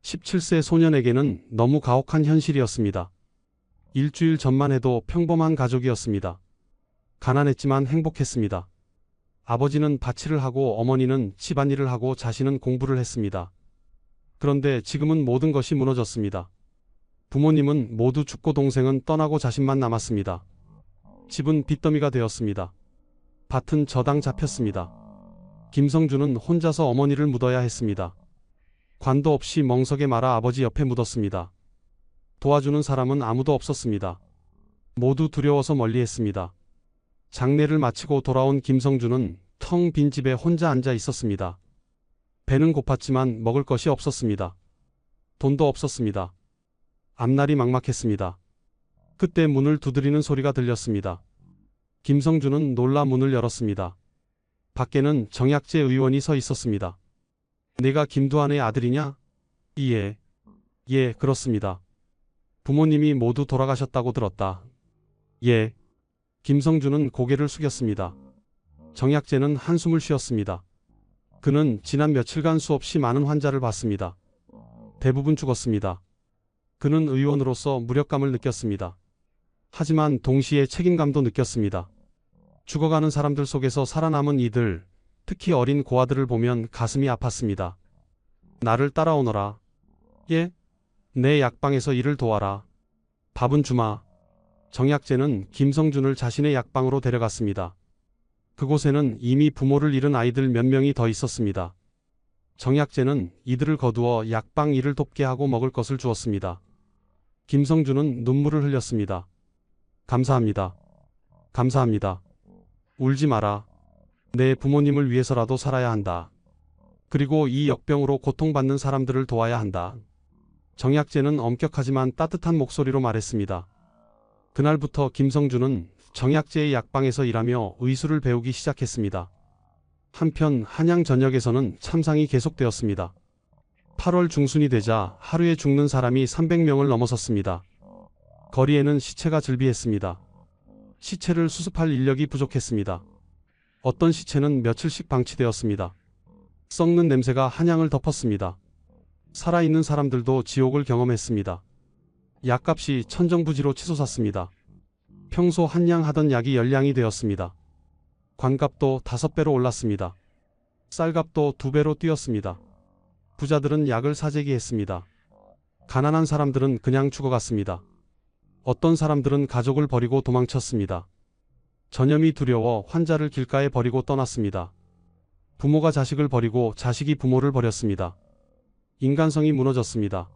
17세 소년에게는 너무 가혹한 현실이었습니다. 일주일 전만 해도 평범한 가족이었습니다. 가난했지만 행복했습니다. 아버지는 밭일을 하고 어머니는 집안일을 하고 자신은 공부를 했습니다. 그런데 지금은 모든 것이 무너졌습니다. 부모님은 모두 죽고 동생은 떠나고 자신만 남았습니다. 집은 빚더미가 되었습니다. 밭은 저당 잡혔습니다. 김성준은 혼자서 어머니를 묻어야 했습니다. 관도 없이 멍석에 말아 아버지 옆에 묻었습니다. 도와주는 사람은 아무도 없었습니다. 모두 두려워서 멀리했습니다. 장례를 마치고 돌아온 김성준은 텅 빈 집에 혼자 앉아 있었습니다. 배는 고팠지만 먹을 것이 없었습니다. 돈도 없었습니다. 앞날이 막막했습니다. 그때 문을 두드리는 소리가 들렸습니다. 김성준은 놀라 문을 열었습니다. 밖에는 정약재 의원이 서 있었습니다. 내가 김두한의 아들이냐? 예, 그렇습니다. 부모님이 모두 돌아가셨다고 들었다. 예. 김성준은 고개를 숙였습니다. 정약재는 한숨을 쉬었습니다. 그는 지난 며칠간 수없이 많은 환자를 봤습니다. 대부분 죽었습니다. 그는 의원으로서 무력감을 느꼈습니다. 하지만 동시에 책임감도 느꼈습니다. 죽어가는 사람들 속에서 살아남은 이들, 특히 어린 고아들을 보면 가슴이 아팠습니다. 나를 따라오너라. 예? 내 약방에서 일을 도와라. 밥은 주마. 정약재는 김성준을 자신의 약방으로 데려갔습니다. 그곳에는 이미 부모를 잃은 아이들 몇 명이 더 있었습니다. 정약재는 이들을 거두어 약방 일을 돕게 하고 먹을 것을 주었습니다. 김성준은 눈물을 흘렸습니다. 감사합니다. 감사합니다. 울지 마라. 내 부모님을 위해서라도 살아야 한다. 그리고 이 역병으로 고통받는 사람들을 도와야 한다. 정약재는 엄격하지만 따뜻한 목소리로 말했습니다. 그날부터 김성준은 정약재의 약방에서 일하며 의술을 배우기 시작했습니다. 한편 한양 전역에서는 참상이 계속되었습니다. 8월 중순이 되자 하루에 죽는 사람이 300명을 넘어섰습니다. 거리에는 시체가 즐비했습니다. 시체를 수습할 인력이 부족했습니다. 어떤 시체는 며칠씩 방치되었습니다. 썩는 냄새가 한양을 덮었습니다. 살아있는 사람들도 지옥을 경험했습니다. 약값이 천정부지로 치솟았습니다. 평소 한 양 하던 약이 10량이 되었습니다. 관값도 5배로 올랐습니다. 쌀값도 2배로 뛰었습니다. 부자들은 약을 사재기했습니다. 가난한 사람들은 그냥 죽어갔습니다. 어떤 사람들은 가족을 버리고 도망쳤습니다. 전염이 두려워 환자를 길가에 버리고 떠났습니다. 부모가 자식을 버리고 자식이 부모를 버렸습니다. 인간성이 무너졌습니다.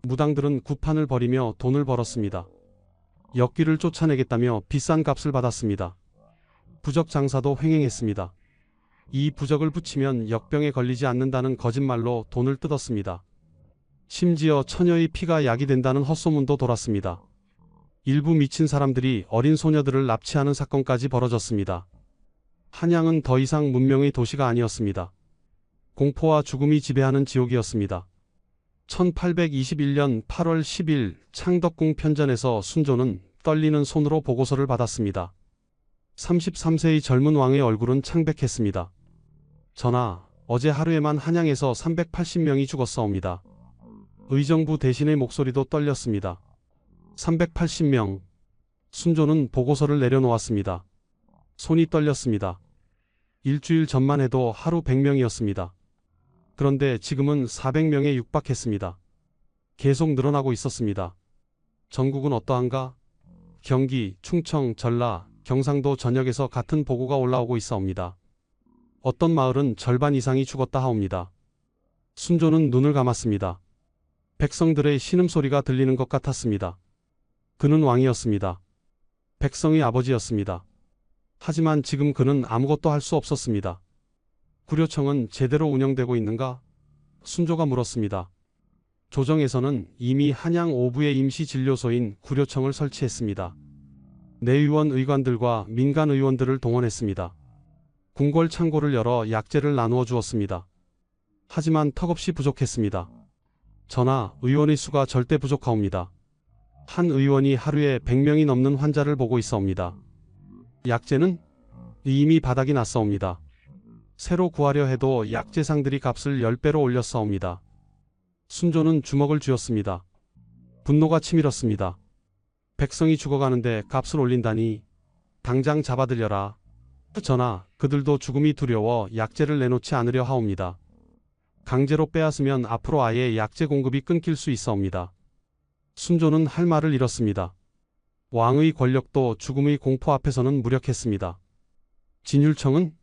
무당들은 구판을 버리며 돈을 벌었습니다. 역귀를 쫓아내겠다며 비싼 값을 받았습니다. 부적 장사도 횡행했습니다. 이 부적을 붙이면 역병에 걸리지 않는다는 거짓말로 돈을 뜯었습니다. 심지어 처녀의 피가 약이 된다는 헛소문도 돌았습니다. 일부 미친 사람들이 어린 소녀들을 납치하는 사건까지 벌어졌습니다. 한양은 더 이상 문명의 도시가 아니었습니다. 공포와 죽음이 지배하는 지옥이었습니다. 1821년 8월 10일 창덕궁 편전에서 순조는 떨리는 손으로 보고서를 받았습니다. 33세의 젊은 왕의 얼굴은 창백했습니다. 전하, 어제 하루에만 한양에서 380명이 죽었사옵니다. 의정부 대신의 목소리도 떨렸습니다. 380명. 순조는 보고서를 내려놓았습니다. 손이 떨렸습니다. 일주일 전만 해도 하루 100명이었습니다. 그런데 지금은 400명에 육박했습니다. 계속 늘어나고 있었습니다. 전국은 어떠한가? 경기, 충청, 전라, 경상도 전역에서 같은 보고가 올라오고 있사옵니다. 어떤 마을은 절반 이상이 죽었다 하옵니다. 순조는 눈을 감았습니다. 백성들의 신음소리가 들리는 것 같았습니다. 그는 왕이었습니다. 백성의 아버지였습니다. 하지만 지금 그는 아무것도 할 수 없었습니다. 구려청은 제대로 운영되고 있는가? 순조가 물었습니다. 조정에서는 이미 한양 오부의 임시진료소인 구려청을 설치했습니다. 내의원 의관들과 민간 의원들을 동원했습니다. 궁궐 창고를 열어 약재를 나누어 주었습니다. 하지만 턱없이 부족했습니다. 전하, 의원의 수가 절대 부족하옵니다. 한 의원이 하루에 100명이 넘는 환자를 보고 있사옵니다. 약재는 이미 바닥이 났사옵니다. 새로 구하려 해도 약재상들이 값을 10배로 올렸사옵니다. 순조는 주먹을 쥐었습니다. 분노가 치밀었습니다. 백성이 죽어가는데 값을 올린다니. 당장 잡아들여라. 전하, 그들도 죽음이 두려워 약재를 내놓지 않으려 하옵니다. 강제로 빼앗으면 앞으로 아예 약재 공급이 끊길 수 있사옵니다. 순조는 할 말을 잃었습니다. 왕의 권력도 죽음의 공포 앞에서는 무력했습니다. 진율청은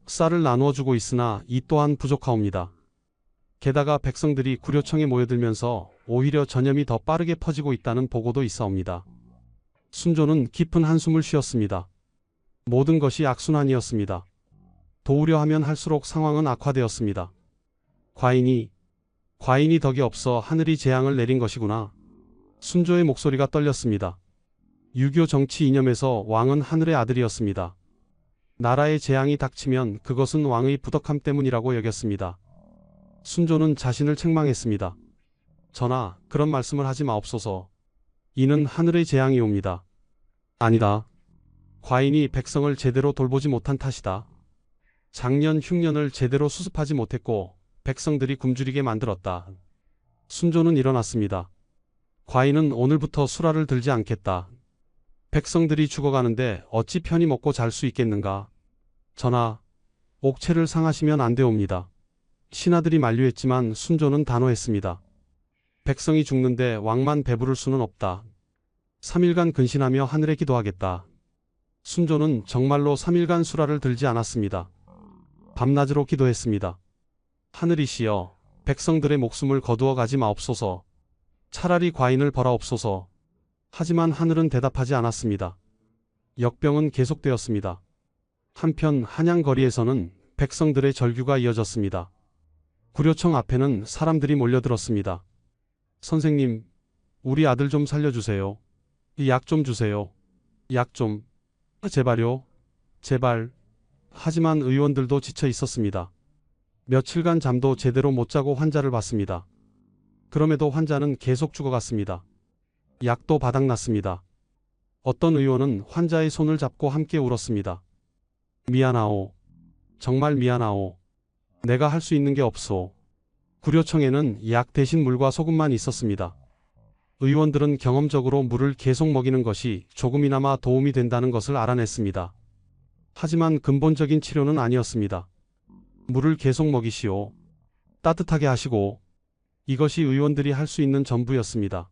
쌀을 나누어 주고 있으나 이 또한 부족하옵니다. 게다가 백성들이 구려청에 모여들면서 오히려 전염이 더 빠르게 퍼지고 있다는 보고도 있사옵니다. 순조는 깊은 한숨을 쉬었습니다. 모든 것이 악순환이었습니다. 도우려 하면 할수록 상황은 악화되었습니다. 과인이 덕이 없어 하늘이 재앙을 내린 것이구나. 순조의 목소리가 떨렸습니다. 유교 정치 이념에서 왕은 하늘의 아들이었습니다. 나라의 재앙이 닥치면 그것은 왕의 부덕함 때문이라고 여겼습니다. 순조는 자신을 책망했습니다. 전하, 그런 말씀을 하지 마옵소서. 이는 하늘의 재앙이옵니다. 아니다. 과인이 백성을 제대로 돌보지 못한 탓이다. 작년 흉년을 제대로 수습하지 못했고 백성들이 굶주리게 만들었다. 순조는 일어났습니다. 과인은 오늘부터 수라를 들지 않겠다. 백성들이 죽어가는데 어찌 편히 먹고 잘 수 있겠는가? 전하, 옥체를 상하시면 안 되옵니다. 신하들이 만류했지만 순조는 단호했습니다. 백성이 죽는데 왕만 배부를 수는 없다. 3일간 근신하며 하늘에 기도하겠다. 순조는 정말로 3일간 수라를 들지 않았습니다. 밤낮으로 기도했습니다. 하늘이시여, 백성들의 목숨을 거두어 가지 마옵소서. 차라리 과인을 벌하옵소서. 하지만 하늘은 대답하지 않았습니다. 역병은 계속되었습니다. 한편 한양 거리에서는 백성들의 절규가 이어졌습니다. 구려청 앞에는 사람들이 몰려들었습니다. 선생님, 우리 아들 좀 살려주세요. 약 좀 주세요. 약 좀. 제발요. 제발. 하지만 의원들도 지쳐 있었습니다. 며칠간 잠도 제대로 못 자고 환자를 봤습니다. 그럼에도 환자는 계속 죽어갔습니다. 약도 바닥났습니다. 어떤 의원은 환자의 손을 잡고 함께 울었습니다. 미안하오. 정말 미안하오. 내가 할 수 있는 게 없소. 구려청에는 약 대신 물과 소금만 있었습니다. 의원들은 경험적으로 물을 계속 먹이는 것이 조금이나마 도움이 된다는 것을 알아냈습니다. 하지만 근본적인 치료는 아니었습니다. 물을 계속 먹이시오. 따뜻하게 하시고. 이것이 의원들이 할 수 있는 전부였습니다.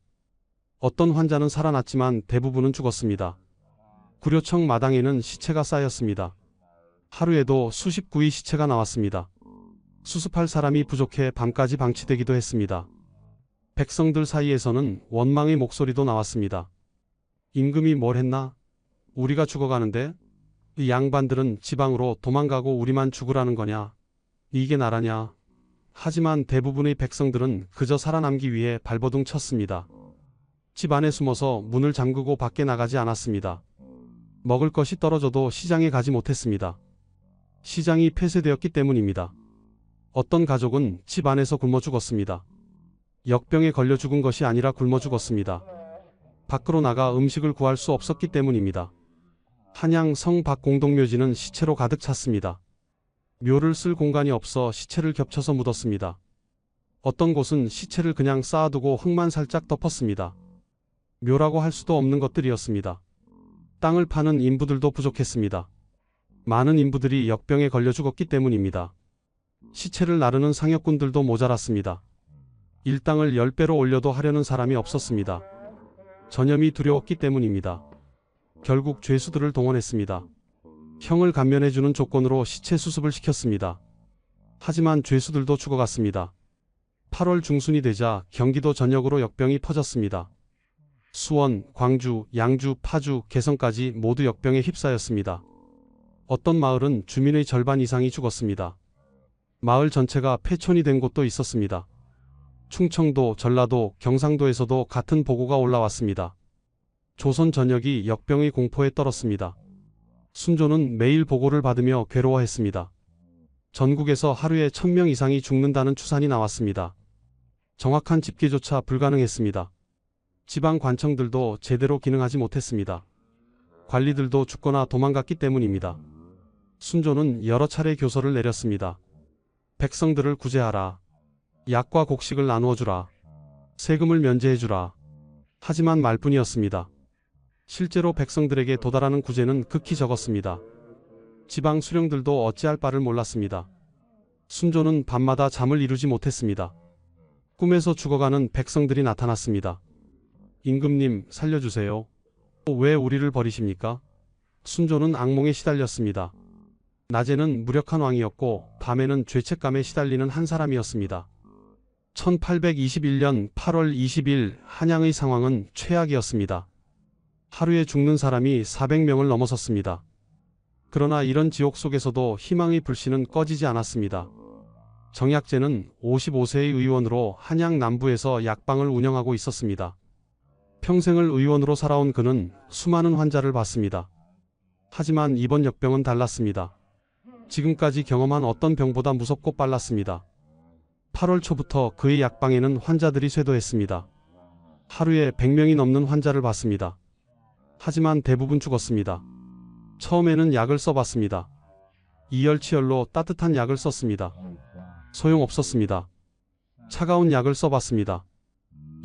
어떤 환자는 살아났지만 대부분은 죽었습니다. 구료청 마당에는 시체가 쌓였습니다. 하루에도 수십 구의 시체가 나왔습니다. 수습할 사람이 부족해 밤까지 방치되기도 했습니다. 백성들 사이에서는 원망의 목소리도 나왔습니다. 임금이 뭘 했나? 우리가 죽어가는데? 이 양반들은 지방으로 도망가고 우리만 죽으라는 거냐? 이게 나라냐? 하지만 대부분의 백성들은 그저 살아남기 위해 발버둥 쳤습니다. 집 안에 숨어서 문을 잠그고 밖에 나가지 않았습니다. 먹을 것이 떨어져도 시장에 가지 못했습니다. 시장이 폐쇄되었기 때문입니다. 어떤 가족은 집 안에서 굶어 죽었습니다. 역병에 걸려 죽은 것이 아니라 굶어 죽었습니다. 밖으로 나가 음식을 구할 수 없었기 때문입니다. 한양 성 밖 공동묘지는 시체로 가득 찼습니다. 묘를 쓸 공간이 없어 시체를 겹쳐서 묻었습니다. 어떤 곳은 시체를 그냥 쌓아두고 흙만 살짝 덮었습니다. 묘라고 할 수도 없는 것들이었습니다. 땅을 파는 인부들도 부족했습니다. 많은 인부들이 역병에 걸려 죽었기 때문입니다. 시체를 나르는 상역군들도 모자랐습니다. 일당을 10배로 올려도 하려는 사람이 없었습니다. 전염이 두려웠기 때문입니다. 결국 죄수들을 동원했습니다. 형을 감면해주는 조건으로 시체 수습을 시켰습니다. 하지만 죄수들도 죽어갔습니다. 8월 중순이 되자 경기도 전역으로 역병이 퍼졌습니다. 수원, 광주, 양주, 파주, 개성까지 모두 역병에 휩싸였습니다. 어떤 마을은 주민의 절반 이상이 죽었습니다. 마을 전체가 폐촌이 된 곳도 있었습니다. 충청도, 전라도, 경상도에서도 같은 보고가 올라왔습니다. 조선 전역이 역병의 공포에 떨었습니다. 순조는 매일 보고를 받으며 괴로워했습니다. 전국에서 하루에 1000명 이상이 죽는다는 추산이 나왔습니다. 정확한 집계조차 불가능했습니다. 지방 관청들도 제대로 기능하지 못했습니다. 관리들도 죽거나 도망갔기 때문입니다. 순조는 여러 차례 교서를 내렸습니다. 백성들을 구제하라. 약과 곡식을 나누어 주라. 세금을 면제해 주라. 하지만 말뿐이었습니다. 실제로 백성들에게 도달하는 구제는 극히 적었습니다. 지방 수령들도 어찌할 바를 몰랐습니다. 순조는 밤마다 잠을 이루지 못했습니다. 꿈에서 죽어가는 백성들이 나타났습니다. 임금님, 살려주세요. 왜 우리를 버리십니까? 순조는 악몽에 시달렸습니다. 낮에는 무력한 왕이었고 밤에는 죄책감에 시달리는 한 사람이었습니다. 1821년 8월 20일 한양의 상황은 최악이었습니다. 하루에 죽는 사람이 400명을 넘어섰습니다. 그러나 이런 지옥 속에서도 희망의 불씨는 꺼지지 않았습니다. 정약제는 55세의 의원으로 한양 남부에서 약방을 운영하고 있었습니다. 평생을 의원으로 살아온 그는 수많은 환자를 봤습니다. 하지만 이번 역병은 달랐습니다. 지금까지 경험한 어떤 병보다 무섭고 빨랐습니다. 8월 초부터 그의 약방에는 환자들이 쇄도했습니다. 하루에 100명이 넘는 환자를 봤습니다. 하지만 대부분 죽었습니다. 처음에는 약을 써봤습니다. 이열치열로 따뜻한 약을 썼습니다. 소용없었습니다. 차가운 약을 써봤습니다.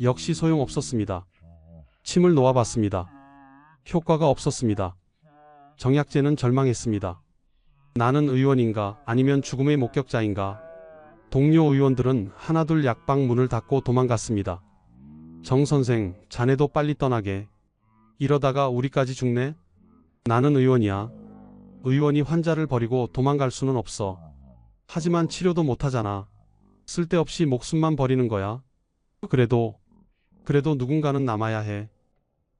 역시 소용없었습니다. 침을 놓아봤습니다. 효과가 없었습니다. 정약제는 절망했습니다. 나는 의원인가 아니면 죽음의 목격자인가? 동료 의원들은 하나둘 약방 문을 닫고 도망갔습니다. 정 선생, 자네도 빨리 떠나게. 이러다가 우리까지 죽네? 나는 의원이야. 의원이 환자를 버리고 도망갈 수는 없어. 하지만 치료도 못하잖아. 쓸데없이 목숨만 버리는 거야. 그래도 누군가는 남아야 해.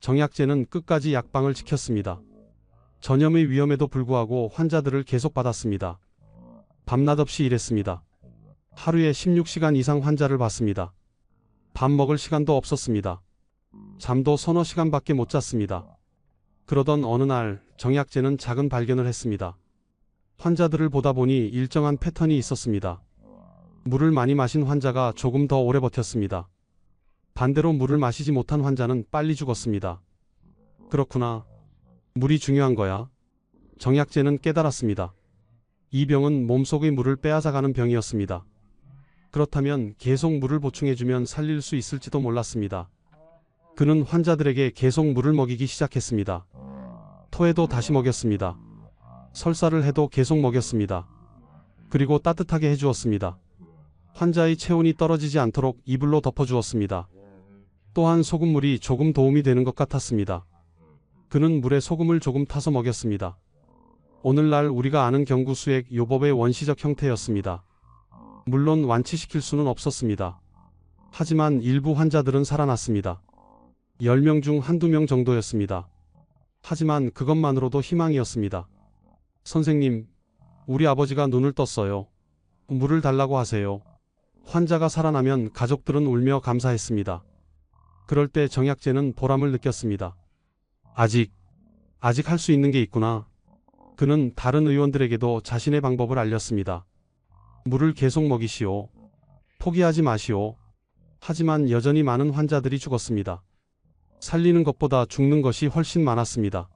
정약제는 끝까지 약방을 지켰습니다. 전염의 위험에도 불구하고 환자들을 계속 받았습니다. 밤낮 없이 일했습니다. 하루에 16시간 이상 환자를 봤습니다. 밥 먹을 시간도 없었습니다. 잠도 서너 시간밖에 못 잤습니다. 그러던 어느 날 정약제는 작은 발견을 했습니다. 환자들을 보다 보니 일정한 패턴이 있었습니다. 물을 많이 마신 환자가 조금 더 오래 버텼습니다. 반대로 물을 마시지 못한 환자는 빨리 죽었습니다. 그렇구나. 물이 중요한 거야. 정약제는 깨달았습니다. 이 병은 몸속의 물을 빼앗아가는 병이었습니다. 그렇다면 계속 물을 보충해주면 살릴 수 있을지도 몰랐습니다. 그는 환자들에게 계속 물을 먹이기 시작했습니다. 토해도 다시 먹였습니다. 설사를 해도 계속 먹였습니다. 그리고 따뜻하게 해주었습니다. 환자의 체온이 떨어지지 않도록 이불로 덮어주었습니다. 또한 소금물이 조금 도움이 되는 것 같았습니다. 그는 물에 소금을 조금 타서 먹였습니다. 오늘날 우리가 아는 경구수액 요법의 원시적 형태였습니다. 물론 완치시킬 수는 없었습니다. 하지만 일부 환자들은 살아났습니다. 10명 중 한두 명 정도였습니다. 하지만 그것만으로도 희망이었습니다. 선생님, 우리 아버지가 눈을 떴어요. 물을 달라고 하세요. 환자가 살아나면 가족들은 울며 감사했습니다. 그럴 때 정약제는 보람을 느꼈습니다. 아직 할 수 있는 게 있구나. 그는 다른 의원들에게도 자신의 방법을 알렸습니다. 물을 계속 먹이시오. 포기하지 마시오. 하지만 여전히 많은 환자들이 죽었습니다. 살리는 것보다 죽는 것이 훨씬 많았습니다.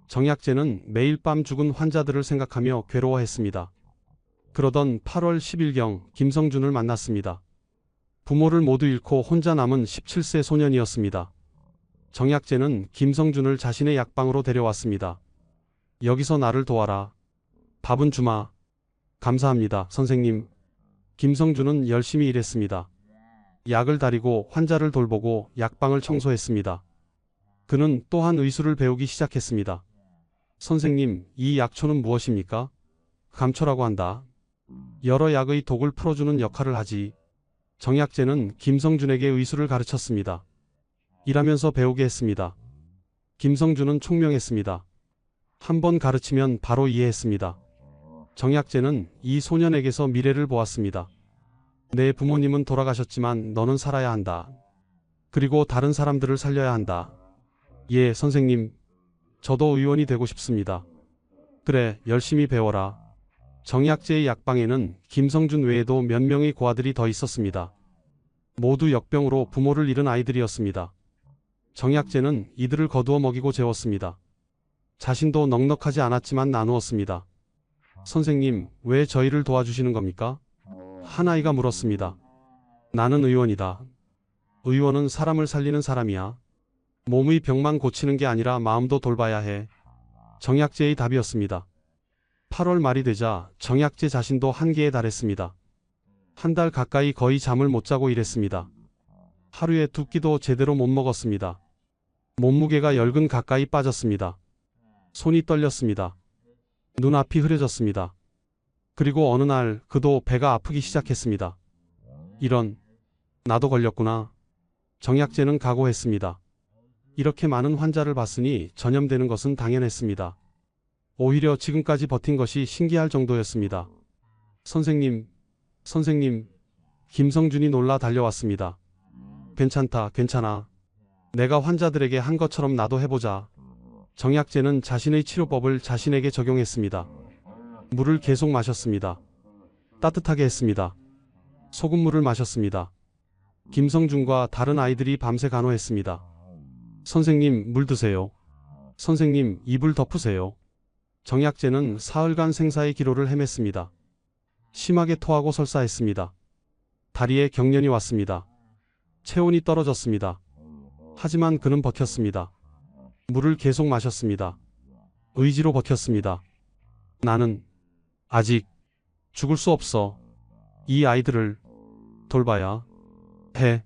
정약제는 매일 밤 죽은 환자들을 생각하며 괴로워했습니다. 그러던 8월 10일경 김성준을 만났습니다. 부모를 모두 잃고 혼자 남은 17세 소년이었습니다. 정약제는 김성준을 자신의 약방으로 데려왔습니다. 여기서 나를 도와라. 밥은 주마. 감사합니다, 선생님. 김성준은 열심히 일했습니다. 약을 다리고 환자를 돌보고 약방을 청소했습니다. 그는 또한 의술을 배우기 시작했습니다. 선생님, 이 약초는 무엇입니까? 감초라고 한다. 여러 약의 독을 풀어주는 역할을 하지. 정약제는 김성준에게 의술을 가르쳤습니다. 일하면서 배우게 했습니다. 김성준은 총명했습니다. 한 번 가르치면 바로 이해했습니다. 정약제는 이 소년에게서 미래를 보았습니다. 내 부모님은 돌아가셨지만 너는 살아야 한다. 그리고 다른 사람들을 살려야 한다. 예, 선생님. 저도 의원이 되고 싶습니다. 그래, 열심히 배워라. 정약제의 약방에는 김성준 외에도 몇 명의 고아들이 더 있었습니다. 모두 역병으로 부모를 잃은 아이들이었습니다. 정약제는 이들을 거두어 먹이고 재웠습니다. 자신도 넉넉하지 않았지만 나누었습니다. 선생님, 왜 저희를 도와주시는 겁니까? 한 아이가 물었습니다. 나는 의원이다. 의원은 사람을 살리는 사람이야. 몸의 병만 고치는 게 아니라 마음도 돌봐야 해. 정약제의 답이었습니다. 8월 말이 되자 정약제 자신도 한계에 달했습니다. 한 달 가까이 거의 잠을 못 자고 일했습니다. 하루에 2끼도 제대로 못 먹었습니다. 몸무게가 10근 가까이 빠졌습니다. 손이 떨렸습니다. 눈앞이 흐려졌습니다. 그리고 어느 날 그도 배가 아프기 시작했습니다. 이런, 나도 걸렸구나. 정약제는 각오했습니다. 이렇게 많은 환자를 봤으니 전염되는 것은 당연했습니다. 오히려 지금까지 버틴 것이 신기할 정도였습니다. 선생님, 김성준이 놀라 달려왔습니다. 괜찮다, 괜찮아. 내가 환자들에게 한 것처럼 나도 해보자. 정약제는 자신의 치료법을 자신에게 적용했습니다. 물을 계속 마셨습니다. 따뜻하게 했습니다. 소금물을 마셨습니다. 김성준과 다른 아이들이 밤새 간호했습니다. 선생님, 물 드세요. 선생님, 이불 덮으세요. 정약제는 사흘간 생사의 기로를 헤맸습니다. 심하게 토하고 설사했습니다. 다리에 경련이 왔습니다. 체온이 떨어졌습니다. 하지만 그는 버텼습니다. 물을 계속 마셨습니다. 의지로 버텼습니다. 나는 아직 죽을 수 없어. 이 아이들을 돌봐야 해.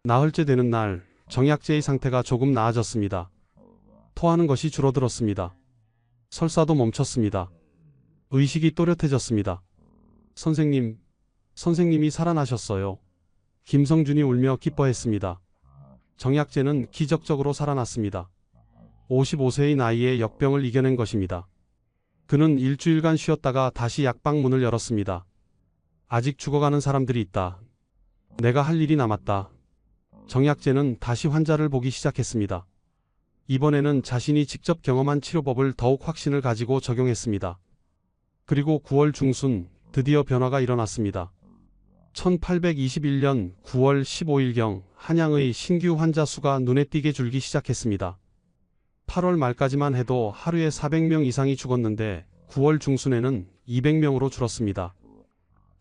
나흘째 되는 날 정약제의 상태가 조금 나아졌습니다. 토하는 것이 줄어들었습니다. 설사도 멈췄습니다. 의식이 또렷해졌습니다. 선생님이 살아나셨어요. 김성준이 울며 기뻐했습니다. 정약제는 기적적으로 살아났습니다. 55세의 나이에 역병을 이겨낸 것입니다. 그는 일주일간 쉬었다가 다시 약방 문을 열었습니다. 아직 죽어가는 사람들이 있다. 내가 할 일이 남았다. 정약제는 다시 환자를 보기 시작했습니다. 이번에는 자신이 직접 경험한 치료법을 더욱 확신을 가지고 적용했습니다. 그리고 9월 중순 드디어 변화가 일어났습니다. 1821년 9월 15일경 한양의 신규 환자 수가 눈에 띄게 줄기 시작했습니다. 8월 말까지만 해도 하루에 400명 이상이 죽었는데 9월 중순에는 200명으로 줄었습니다.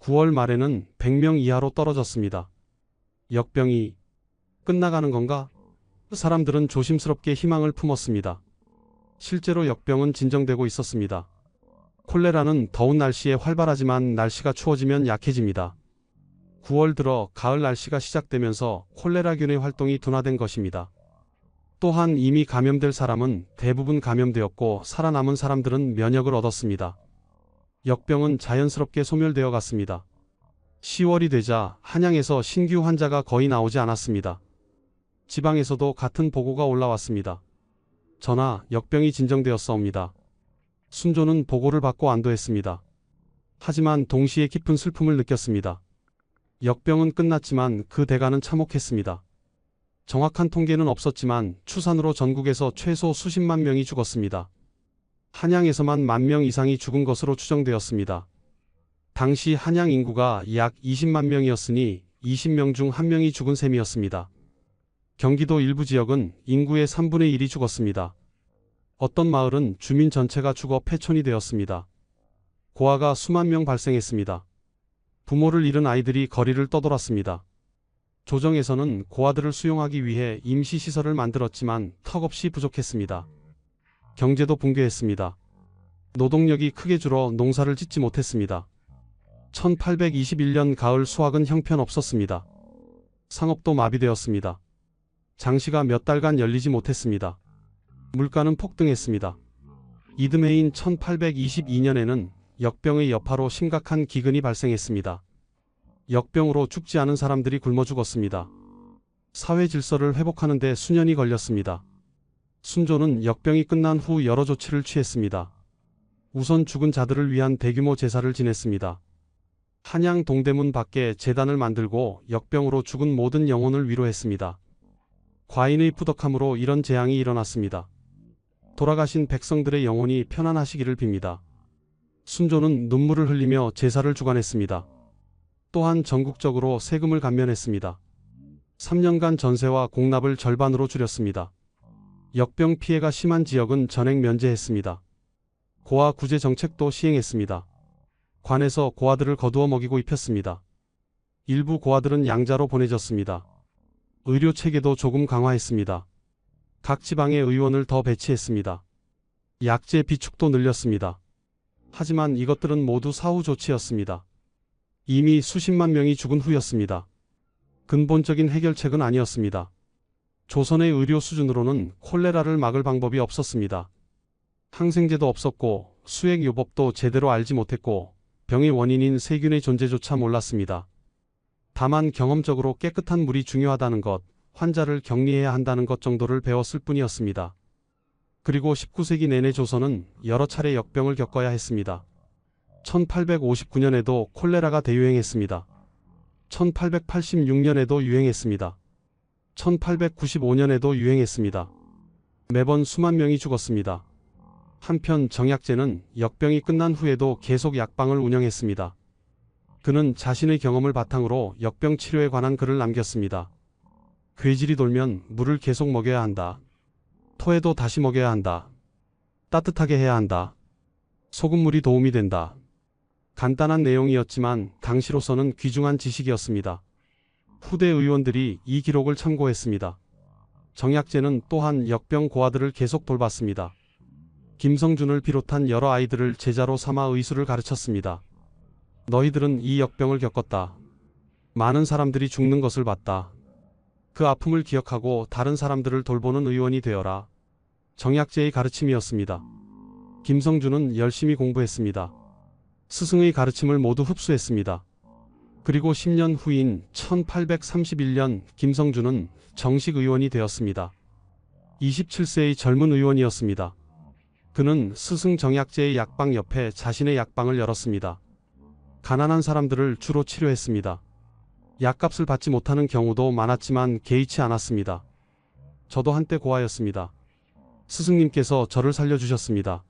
9월 말에는 100명 이하로 떨어졌습니다. 역병이 끝나가는 건가? 사람들은 조심스럽게 희망을 품었습니다. 실제로 역병은 진정되고 있었습니다. 콜레라는 더운 날씨에 활발하지만 날씨가 추워지면 약해집니다. 9월 들어 가을 날씨가 시작되면서 콜레라균의 활동이 둔화된 것입니다. 또한 이미 감염될 사람은 대부분 감염되었고 살아남은 사람들은 면역을 얻었습니다. 역병은 자연스럽게 소멸되어 갔습니다. 10월이 되자 한양에서 신규 환자가 거의 나오지 않았습니다. 지방에서도 같은 보고가 올라왔습니다. 전하, 역병이 진정되었사옵니다. 순조는 보고를 받고 안도했습니다. 하지만 동시에 깊은 슬픔을 느꼈습니다. 역병은 끝났지만 그 대가는 참혹했습니다. 정확한 통계는 없었지만 추산으로 전국에서 최소 수십만 명이 죽었습니다. 한양에서만 10,000명 이상이 죽은 것으로 추정되었습니다. 당시 한양 인구가 약 20만 명이었으니 20명 중 1명이 죽은 셈이었습니다. 경기도 일부 지역은 인구의 3분의 1이 죽었습니다. 어떤 마을은 주민 전체가 죽어 폐촌이 되었습니다. 고아가 수만 명 발생했습니다. 부모를 잃은 아이들이 거리를 떠돌았습니다. 조정에서는 고아들을 수용하기 위해 임시시설을 만들었지만 턱없이 부족했습니다. 경제도 붕괴했습니다. 노동력이 크게 줄어 농사를 짓지 못했습니다. 1821년 가을 수확은 형편없었습니다. 상업도 마비되었습니다. 장시가 몇 달간 열리지 못했습니다. 물가는 폭등했습니다. 이듬해인 1822년에는 역병의 여파로 심각한 기근이 발생했습니다. 역병으로 죽지 않은 사람들이 굶어 죽었습니다. 사회 질서를 회복하는 데 수년이 걸렸습니다. 순조는 역병이 끝난 후 여러 조치를 취했습니다. 우선 죽은 자들을 위한 대규모 제사를 지냈습니다. 한양 동대문 밖에 제단을 만들고 역병으로 죽은 모든 영혼을 위로했습니다. 과인의 부덕함으로 이런 재앙이 일어났습니다. 돌아가신 백성들의 영혼이 편안하시기를 빕니다. 순조는 눈물을 흘리며 제사를 주관했습니다. 또한 전국적으로 세금을 감면했습니다. 3년간 전세와 공납을 절반으로 줄였습니다. 역병 피해가 심한 지역은 전액 면제했습니다. 고아 구제 정책도 시행했습니다. 관에서 고아들을 거두어 먹이고 입혔습니다. 일부 고아들은 양자로 보내졌습니다. 의료 체계도 조금 강화했습니다. 각 지방에 의원을 더 배치했습니다. 약제 비축도 늘렸습니다. 하지만 이것들은 모두 사후 조치였습니다. 이미 수십만 명이 죽은 후였습니다. 근본적인 해결책은 아니었습니다. 조선의 의료 수준으로는 콜레라를 막을 방법이 없었습니다. 항생제도 없었고 수액요법도 제대로 알지 못했고 병의 원인인 세균의 존재조차 몰랐습니다. 다만 경험적으로 깨끗한 물이 중요하다는 것, 환자를 격리해야 한다는 것 정도를 배웠을 뿐이었습니다. 그리고 19세기 내내 조선은 여러 차례 역병을 겪어야 했습니다. 1859년에도 콜레라가 대유행했습니다. 1886년에도 유행했습니다. 1895년에도 유행했습니다. 매번 수만 명이 죽었습니다. 한편 정약제는 역병이 끝난 후에도 계속 약방을 운영했습니다. 그는 자신의 경험을 바탕으로 역병 치료에 관한 글을 남겼습니다. 괴질이 돌면 물을 계속 먹여야 한다. 토해도 다시 먹여야 한다. 따뜻하게 해야 한다. 소금물이 도움이 된다. 간단한 내용이었지만 당시로서는 귀중한 지식이었습니다. 후대 의원들이 이 기록을 참고했습니다. 정약제는 또한 역병 고아들을 계속 돌봤습니다. 김성준을 비롯한 여러 아이들을 제자로 삼아 의술을 가르쳤습니다. 너희들은 이 역병을 겪었다. 많은 사람들이 죽는 것을 봤다. 그 아픔을 기억하고 다른 사람들을 돌보는 의원이 되어라. 정약제의 가르침이었습니다. 김성준은 열심히 공부했습니다. 스승의 가르침을 모두 흡수했습니다. 그리고 10년 후인 1831년 김성준은 정식 의원이 되었습니다. 27세의 젊은 의원이었습니다. 그는 스승 정약제의 약방 옆에 자신의 약방을 열었습니다. 가난한 사람들을 주로 치료했습니다. 약값을 받지 못하는 경우도 많았지만 개의치 않았습니다. 저도 한때 고아였습니다. 스승님께서 저를 살려주셨습니다.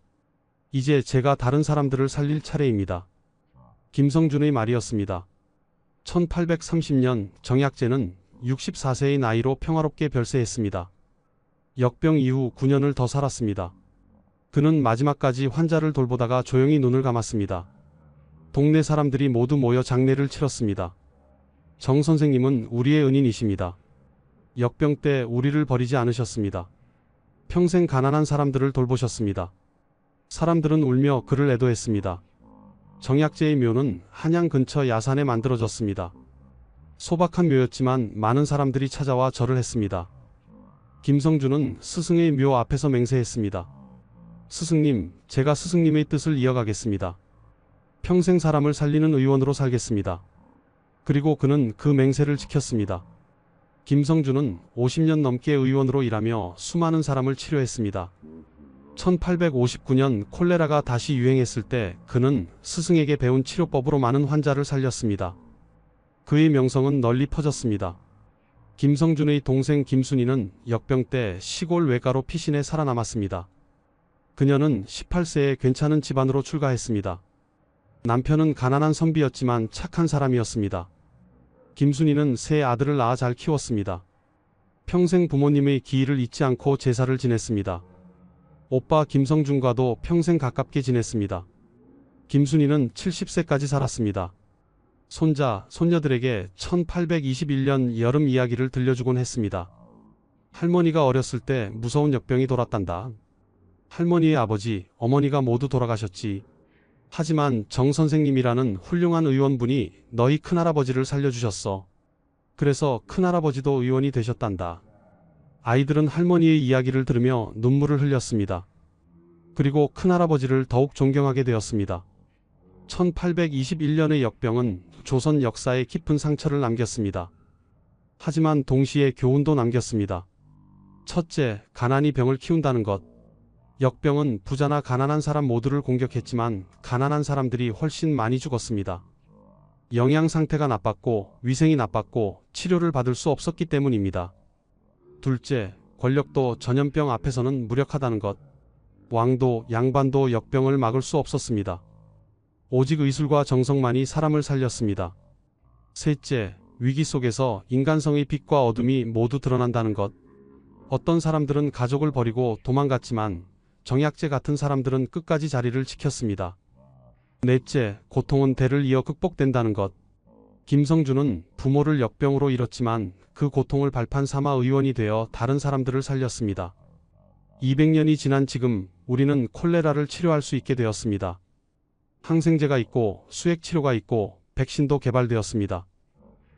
이제 제가 다른 사람들을 살릴 차례입니다. 김성준의 말이었습니다. 1830년 정약제는 64세의 나이로 평화롭게 별세했습니다. 역병 이후 9년을 더 살았습니다. 그는 마지막까지 환자를 돌보다가 조용히 눈을 감았습니다. 동네 사람들이 모두 모여 장례를 치렀습니다. 정 선생님은 우리의 은인이십니다. 역병 때 우리를 버리지 않으셨습니다. 평생 가난한 사람들을 돌보셨습니다. 사람들은 울며 그를 애도했습니다. 정약제의 묘는 한양 근처 야산에 만들어졌습니다. 소박한 묘였지만 많은 사람들이 찾아와 절을 했습니다. 김성준은 스승의 묘 앞에서 맹세했습니다. 스승님, 제가 스승님의 뜻을 이어가겠습니다. 평생 사람을 살리는 의원으로 살겠습니다. 그리고 그는 그 맹세를 지켰습니다. 김성준은 50년 넘게 의원으로 일하며 수많은 사람을 치료했습니다. 1859년 콜레라가 다시 유행했을 때 그는 스승에게 배운 치료법으로 많은 환자를 살렸습니다. 그의 명성은 널리 퍼졌습니다. 김성준의 동생 김순희는 역병 때 시골 외가로 피신해 살아남았습니다. 그녀는 18세에 괜찮은 집안으로 출가했습니다. 남편은 가난한 선비였지만 착한 사람이었습니다. 김순희는 세 아들을 낳아 잘 키웠습니다. 평생 부모님의 기일을 잊지 않고 제사를 지냈습니다. 오빠 김성준과도 평생 가깝게 지냈습니다. 김순희는 70세까지 살았습니다. 손자, 손녀들에게 1821년 여름 이야기를 들려주곤 했습니다. 할머니가 어렸을 때 무서운 역병이 돌았단다. 할머니의 아버지, 어머니가 모두 돌아가셨지. 하지만 정 선생님이라는 훌륭한 의원분이 너희 큰할아버지를 살려주셨어. 그래서 큰할아버지도 의원이 되셨단다. 아이들은 할머니의 이야기를 들으며 눈물을 흘렸습니다. 그리고 큰할아버지를 더욱 존경하게 되었습니다. 1821년의 역병은 조선 역사에 깊은 상처를 남겼습니다. 하지만 동시에 교훈도 남겼습니다. 첫째, 가난이 병을 키운다는 것. 역병은 부자나 가난한 사람 모두를 공격했지만 가난한 사람들이 훨씬 많이 죽었습니다. 영양 상태가 나빴고 위생이 나빴고 치료를 받을 수 없었기 때문입니다. 둘째, 권력도 전염병 앞에서는 무력하다는 것. 왕도 양반도 역병을 막을 수 없었습니다. 오직 의술과 정성만이 사람을 살렸습니다. 셋째, 위기 속에서 인간성의 빛과 어둠이 모두 드러난다는 것. 어떤 사람들은 가족을 버리고 도망갔지만 정약제 같은 사람들은 끝까지 자리를 지켰습니다. 넷째, 고통은 대를 이어 극복된다는 것. 김성준은 부모를 역병으로 잃었지만 그 고통을 발판 삼아 의원이 되어 다른 사람들을 살렸습니다. 200년이 지난 지금 우리는 콜레라를 치료할 수 있게 되었습니다. 항생제가 있고 수액치료가 있고 백신도 개발되었습니다.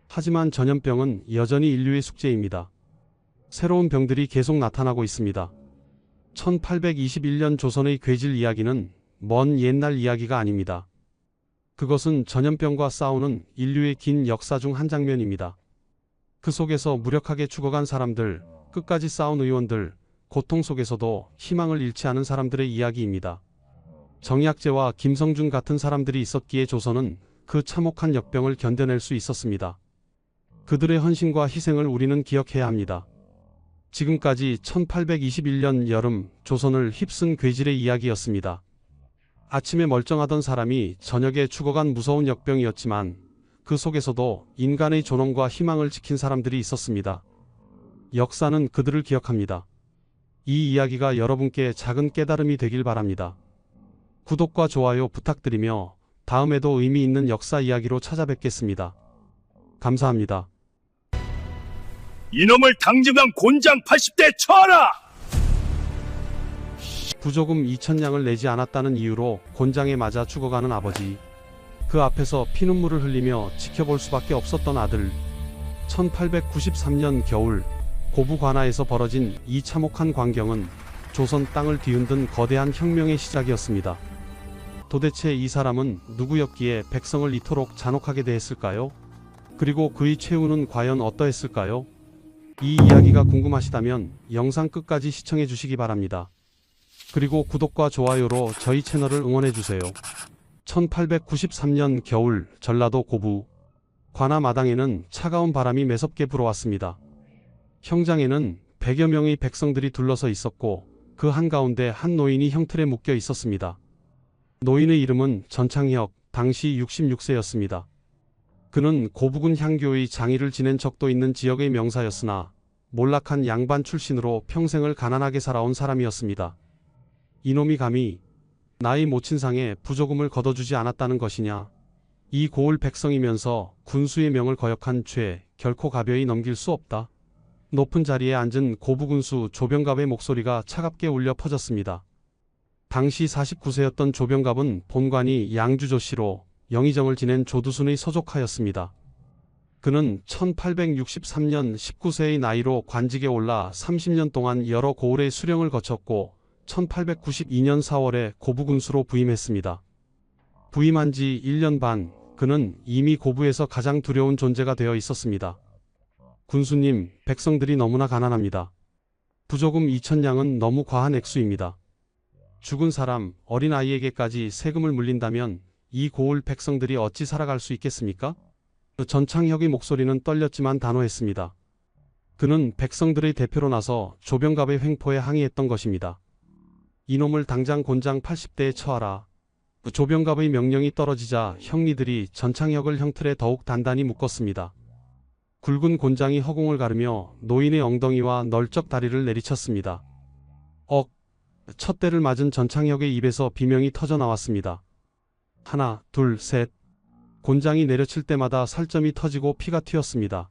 하지만 전염병은 여전히 인류의 숙제입니다. 새로운 병들이 계속 나타나고 있습니다. 1821년 조선의 괴질 이야기는 먼 옛날 이야기가 아닙니다. 그것은 전염병과 싸우는 인류의 긴 역사 중 한 장면입니다. 그 속에서 무력하게 죽어간 사람들, 끝까지 싸운 의원들, 고통 속에서도 희망을 잃지 않은 사람들의 이야기입니다. 정약제와 김성준 같은 사람들이 있었기에 조선은 그 참혹한 역병을 견뎌낼 수 있었습니다. 그들의 헌신과 희생을 우리는 기억해야 합니다. 지금까지 1821년 여름 조선을 휩쓴 괴질의 이야기였습니다. 아침에 멀쩡하던 사람이 저녁에 죽어간 무서운 역병이었지만 그 속에서도 인간의 존엄과 희망을 지킨 사람들이 있었습니다. 역사는 그들을 기억합니다. 이 이야기가 여러분께 작은 깨달음이 되길 바랍니다. 구독과 좋아요 부탁드리며 다음에도 의미 있는 역사 이야기로 찾아뵙겠습니다. 감사합니다. 이놈을 당직한 곤장 80대 쳐라! 부조금 2,000냥을 내지 않았다는 이유로 곤장에 맞아 죽어가는 아버지. 그 앞에서 피눈물을 흘리며 지켜볼 수밖에 없었던 아들. 1893년 겨울 고부 관아에서 벌어진 이 참혹한 광경은 조선 땅을 뒤흔든 거대한 혁명의 시작이었습니다. 도대체 이 사람은 누구였기에 백성을 이토록 잔혹하게 대했을까요? 그리고 그의 최후는 과연 어떠했을까요? 이 이야기가 궁금하시다면 영상 끝까지 시청해 주시기 바랍니다. 그리고 구독과 좋아요로 저희 채널을 응원해 주세요. 1893년 겨울 전라도 고부 관아 마당에는 차가운 바람이 매섭게 불어왔습니다. 형장에는 100여 명의 백성들이 둘러서 있었고 그 한가운데 한 노인이 형틀에 묶여 있었습니다. 노인의 이름은 전창혁, 당시 66세였습니다. 그는 고부군 향교의 장의를 지낸 적도 있는 지역의 명사였으나 몰락한 양반 출신으로 평생을 가난하게 살아온 사람이었습니다. 이놈이 감히 나의 모친상에 부조금을 걷어주지 않았다는 것이냐. 이 고을 백성이면서 군수의 명을 거역한 죄 결코 가벼이 넘길 수 없다. 높은 자리에 앉은 고부군수 조병갑의 목소리가 차갑게 울려 퍼졌습니다. 당시 49세였던 조병갑은 본관이 양주조씨로 영의정을 지낸 조두순의 서족하였습니다. 그는 1863년 19세의 나이로 관직에 올라 30년 동안 여러 고을의 수령을 거쳤고 1892년 4월에 고부군수로 부임했습니다. 부임한 지 1년 반, 그는 이미 고부에서 가장 두려운 존재가 되어 있었습니다. 군수님, 백성들이 너무나 가난합니다. 부조금 2,000냥은 너무 과한 액수입니다. 죽은 사람, 어린아이에게까지 세금을 물린다면 이 고을 백성들이 어찌 살아갈 수 있겠습니까? 전창혁의 목소리는 떨렸지만 단호했습니다. 그는 백성들의 대표로 나서 조병갑의 횡포에 항의했던 것입니다. 이놈을 당장 곤장 80대에 처하라. 조병갑의 명령이 떨어지자 형리들이 전창혁을 형틀에 더욱 단단히 묶었습니다. 굵은 곤장이 허공을 가르며 노인의 엉덩이와 널쩍 다리를 내리쳤습니다. 첫 대를 맞은 전창혁의 입에서 비명이 터져 나왔습니다. 하나, 둘, 셋. 곤장이 내려칠 때마다 살점이 터지고 피가 튀었습니다.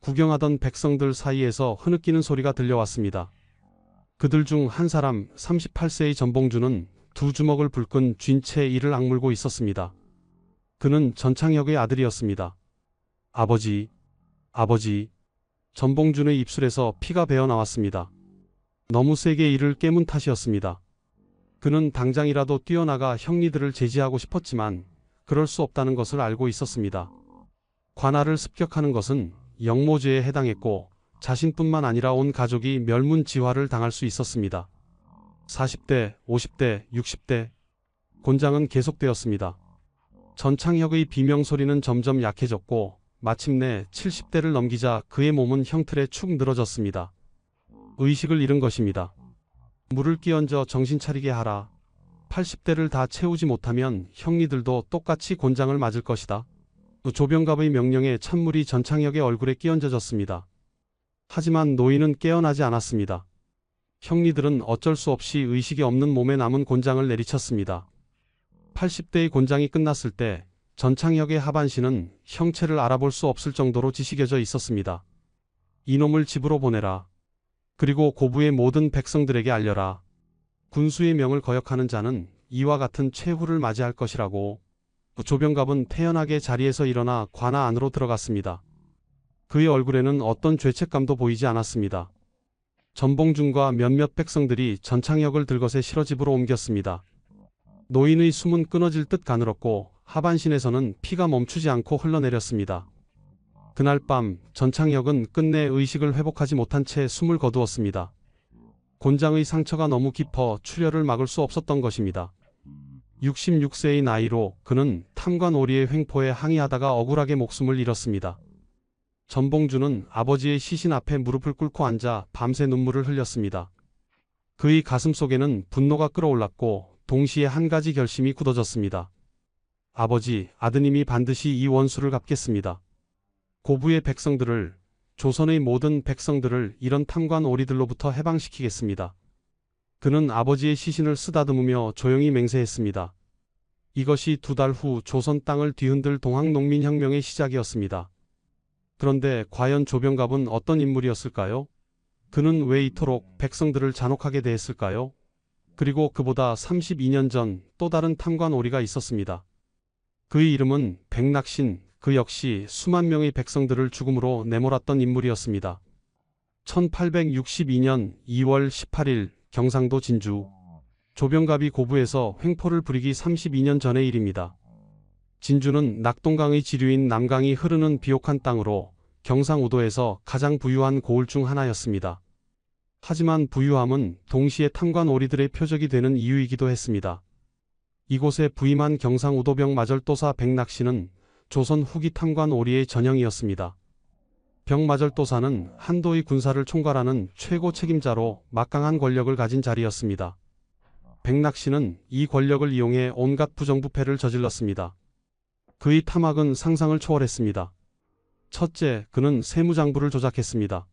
구경하던 백성들 사이에서 흐느끼는 소리가 들려왔습니다. 그들 중 한 사람 38세의 전봉주는 두 주먹을 불끈 쥔 채 이를 악물고 있었습니다. 그는 전창혁의 아들이었습니다. 아버지, 아버지. 전봉준의 입술에서 피가 배어 나왔습니다. 너무 세게 이를 깨문 탓이었습니다. 그는 당장이라도 뛰어나가 형리들을 제지하고 싶었지만 그럴 수 없다는 것을 알고 있었습니다. 관할을 습격하는 것은 영모죄에 해당했고 자신뿐만 아니라 온 가족이 멸문지화를 당할 수 있었습니다. 40대, 50대, 60대. 곤장은 계속되었습니다. 전창혁의 비명소리는 점점 약해졌고 마침내 70대를 넘기자 그의 몸은 형틀에 축 늘어졌습니다. 의식을 잃은 것입니다. 물을 끼얹어 정신 차리게 하라. 80대를 다 채우지 못하면 형리들도 똑같이 곤장을 맞을 것이다. 조병갑의 명령에 찬물이 전창혁의 얼굴에 끼얹어졌습니다. 하지만 노인은 깨어나지 않았습니다. 형리들은 어쩔 수 없이 의식이 없는 몸에 남은 곤장을 내리쳤습니다. 80대의 곤장이 끝났을 때 전창혁의 하반신은 형체를 알아볼 수 없을 정도로 지식여져 있었습니다. 이놈을 집으로 보내라. 그리고 고부의 모든 백성들에게 알려라. 군수의 명을 거역하는 자는 이와 같은 최후를 맞이할 것이라고. 조병갑은 태연하게 자리에서 일어나 관아 안으로 들어갔습니다. 그의 얼굴에는 어떤 죄책감도 보이지 않았습니다. 전봉준과 몇몇 백성들이 전창혁을 들것에 실어 집으로 옮겼습니다. 노인의 숨은 끊어질 듯 가늘었고 하반신에서는 피가 멈추지 않고 흘러내렸습니다. 그날 밤 전창혁은 끝내 의식을 회복하지 못한 채 숨을 거두었습니다. 곤장의 상처가 너무 깊어 출혈을 막을 수 없었던 것입니다. 66세의 나이로 그는 탐관 오리의 횡포에 항의하다가 억울하게 목숨을 잃었습니다. 전봉준은 아버지의 시신 앞에 무릎을 꿇고 앉아 밤새 눈물을 흘렸습니다. 그의 가슴 속에는 분노가 끓어올랐고 동시에 한 가지 결심이 굳어졌습니다. 아버지, 아드님이 반드시 이 원수를 갚겠습니다. 고부의 백성들을, 조선의 모든 백성들을 이런 탐관 오리들로부터 해방시키겠습니다. 그는 아버지의 시신을 쓰다듬으며 조용히 맹세했습니다. 이것이 2달 후 조선 땅을 뒤흔들 동학농민혁명의 시작이었습니다. 그런데 과연 조병갑은 어떤 인물이었을까요? 그는 왜 이토록 백성들을 잔혹하게 대했을까요? 그리고 그보다 32년 전 또 다른 탐관 오리가 있었습니다. 그의 이름은 백낙신, 그 역시 수만 명의 백성들을 죽음으로 내몰았던 인물이었습니다. 1862년 2월 18일 경상도 진주. 조병갑이 고부에서 횡포를 부리기 32년 전의 일입니다. 진주는 낙동강의 지류인 남강이 흐르는 비옥한 땅으로 경상우도에서 가장 부유한 고을 중 하나였습니다. 하지만 부유함은 동시에 탐관 오리들의 표적이 되는 이유이기도 했습니다. 이곳에 부임한 경상우도병 마절도사 백낙신은 조선 후기 탐관 오리의 전형이었습니다. 병마절도사는 한도의 군사를 총괄하는 최고 책임자로 막강한 권력을 가진 자리였습니다. 백낙신은 이 권력을 이용해 온갖 부정부패를 저질렀습니다. 그의 탐악은 상상을 초월했습니다. 첫째, 그는 세무장부를 조작했습니다.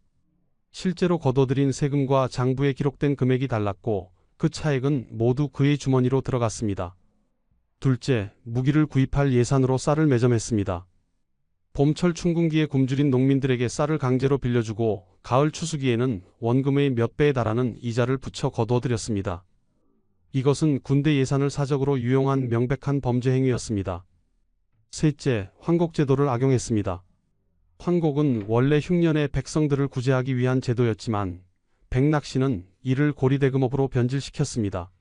실제로 거둬들인 세금과 장부에 기록된 금액이 달랐고 그 차액은 모두 그의 주머니로 들어갔습니다. 둘째, 무기를 구입할 예산으로 쌀을 매점했습니다. 봄철 춘궁기에 굶주린 농민들에게 쌀을 강제로 빌려주고 가을 추수기에는 원금의 몇 배에 달하는 이자를 붙여 거두어들였습니다. 이것은 군대 예산을 사적으로 유용한 명백한 범죄 행위였습니다. 셋째, 환곡제도를 악용했습니다. 환곡은 원래 흉년의 백성들을 구제하기 위한 제도였지만 백낙씨는 이를 고리대금업으로 변질시켰습니다.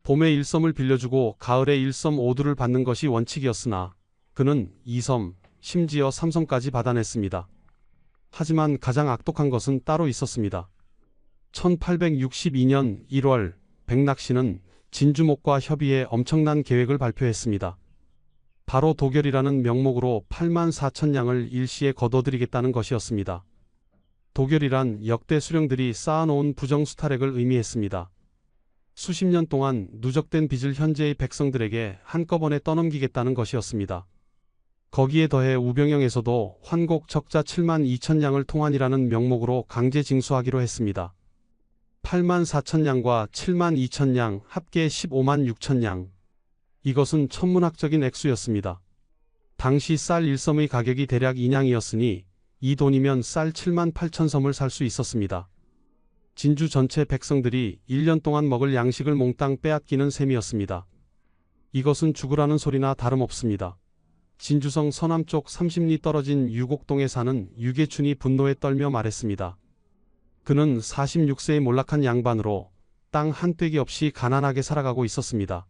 봄에 1섬을 빌려주고 가을에 1섬 5두를 받는 것이 원칙이었으나 그는 2섬, 심지어 3섬까지 받아냈습니다. 하지만 가장 악독한 것은 따로 있었습니다. 1862년 1월 백낙씨는 진주목과 협의해 엄청난 계획을 발표했습니다. 바로 도결이라는 명목으로 8만 4천 냥을 일시에 거둬들이겠다는 것이었습니다. 도결이란 역대 수령들이 쌓아놓은 부정수탈액을 의미했습니다. 수십 년 동안 누적된 빚을 현재의 백성들에게 한꺼번에 떠넘기겠다는 것이었습니다. 거기에 더해 우병영에서도 환곡 적자 7만 2천 냥을 통환이라는 명목으로 강제 징수하기로 했습니다. 8만 4천 냥과 7만 2천 냥 합계 15만 6천 냥. 이것은 천문학적인 액수였습니다. 당시 쌀 1섬의 가격이 대략 2냥이었으니 이 돈이면 쌀 7만 8천 섬을 살 수 있었습니다. 진주 전체 백성들이 1년 동안 먹을 양식을 몽땅 빼앗기는 셈이었습니다. 이것은 죽으라는 소리나 다름없습니다. 진주성 서남쪽 30리 떨어진 유곡동에 사는 유계춘이 분노에 떨며 말했습니다. 그는 46세의 몰락한 양반으로 땅 한 떼기 없이 가난하게 살아가고 있었습니다.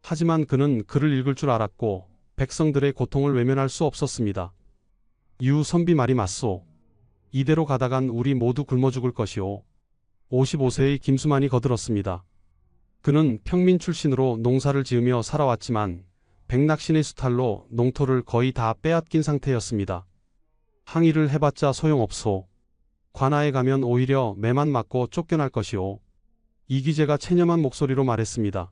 하지만 그는 글을 읽을 줄 알았고 백성들의 고통을 외면할 수 없었습니다. 유선비 말이 맞소. 이대로 가다간 우리 모두 굶어 죽을 것이오. 55세의 김수만이 거들었습니다. 그는 평민 출신으로 농사를 지으며 살아왔지만 백낙신의 수탈로 농토를 거의 다 빼앗긴 상태였습니다. 항의를 해봤자 소용없소. 관아에 가면 오히려 매만 맞고 쫓겨날 것이오. 이기재가 체념한 목소리로 말했습니다.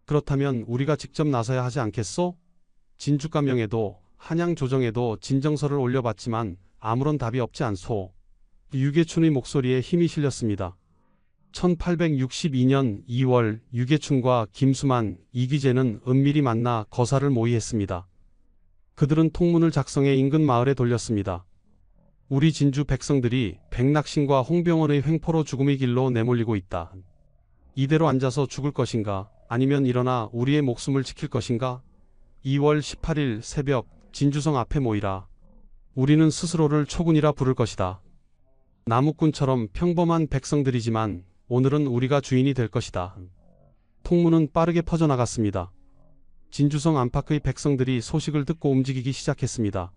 그렇다면 우리가 직접 나서야 하지 않겠소? 진주감명에도 한양조정에도 진정서를 올려봤지만 아무런 답이 없지 않소. 유계춘의 목소리에 힘이 실렸습니다. 1862년 2월 유계춘과 김수만, 이기재는 은밀히 만나 거사를 모의했습니다. 그들은 통문을 작성해 인근 마을에 돌렸습니다. 우리 진주 백성들이 백낙신과 홍병원의 횡포로 죽음의 길로 내몰리고 있다. 이대로 앉아서 죽을 것인가? 아니면 일어나 우리의 목숨을 지킬 것인가? 2월 18일 새벽 진주성 앞에 모이라. 우리는 스스로를 초군이라 부를 것이다. 나무꾼처럼 평범한 백성들이지만 오늘은 우리가 주인이 될 것이다. 통문은 빠르게 퍼져나갔습니다. 진주성 안팎의 백성들이 소식을 듣고 움직이기 시작했습니다.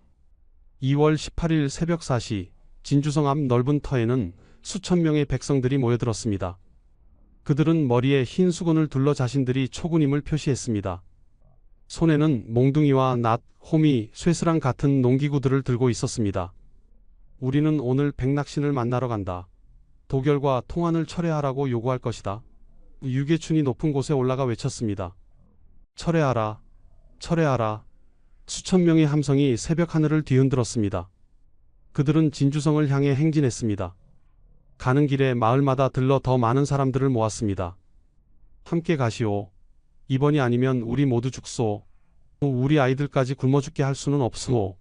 2월 18일 새벽 4시 진주성 앞 넓은 터에는 수천 명의 백성들이 모여들었습니다. 그들은 머리에 흰 수건을 둘러 자신들이 초군임을 표시했습니다. 손에는 몽둥이와 낫, 호미, 쇠스랑 같은 농기구들을 들고 있었습니다. 우리는 오늘 백낙신을 만나러 간다. 도결과 통환을 철회하라고 요구할 것이다. 유계춘이 높은 곳에 올라가 외쳤습니다. 철회하라. 철회하라. 수천 명의 함성이 새벽 하늘을 뒤흔들었습니다. 그들은 진주성을 향해 행진했습니다. 가는 길에 마을마다 들러 더 많은 사람들을 모았습니다. 함께 가시오. 이번이 아니면 우리 모두 죽소. 우리 아이들까지 굶어 죽게 할 수는 없소.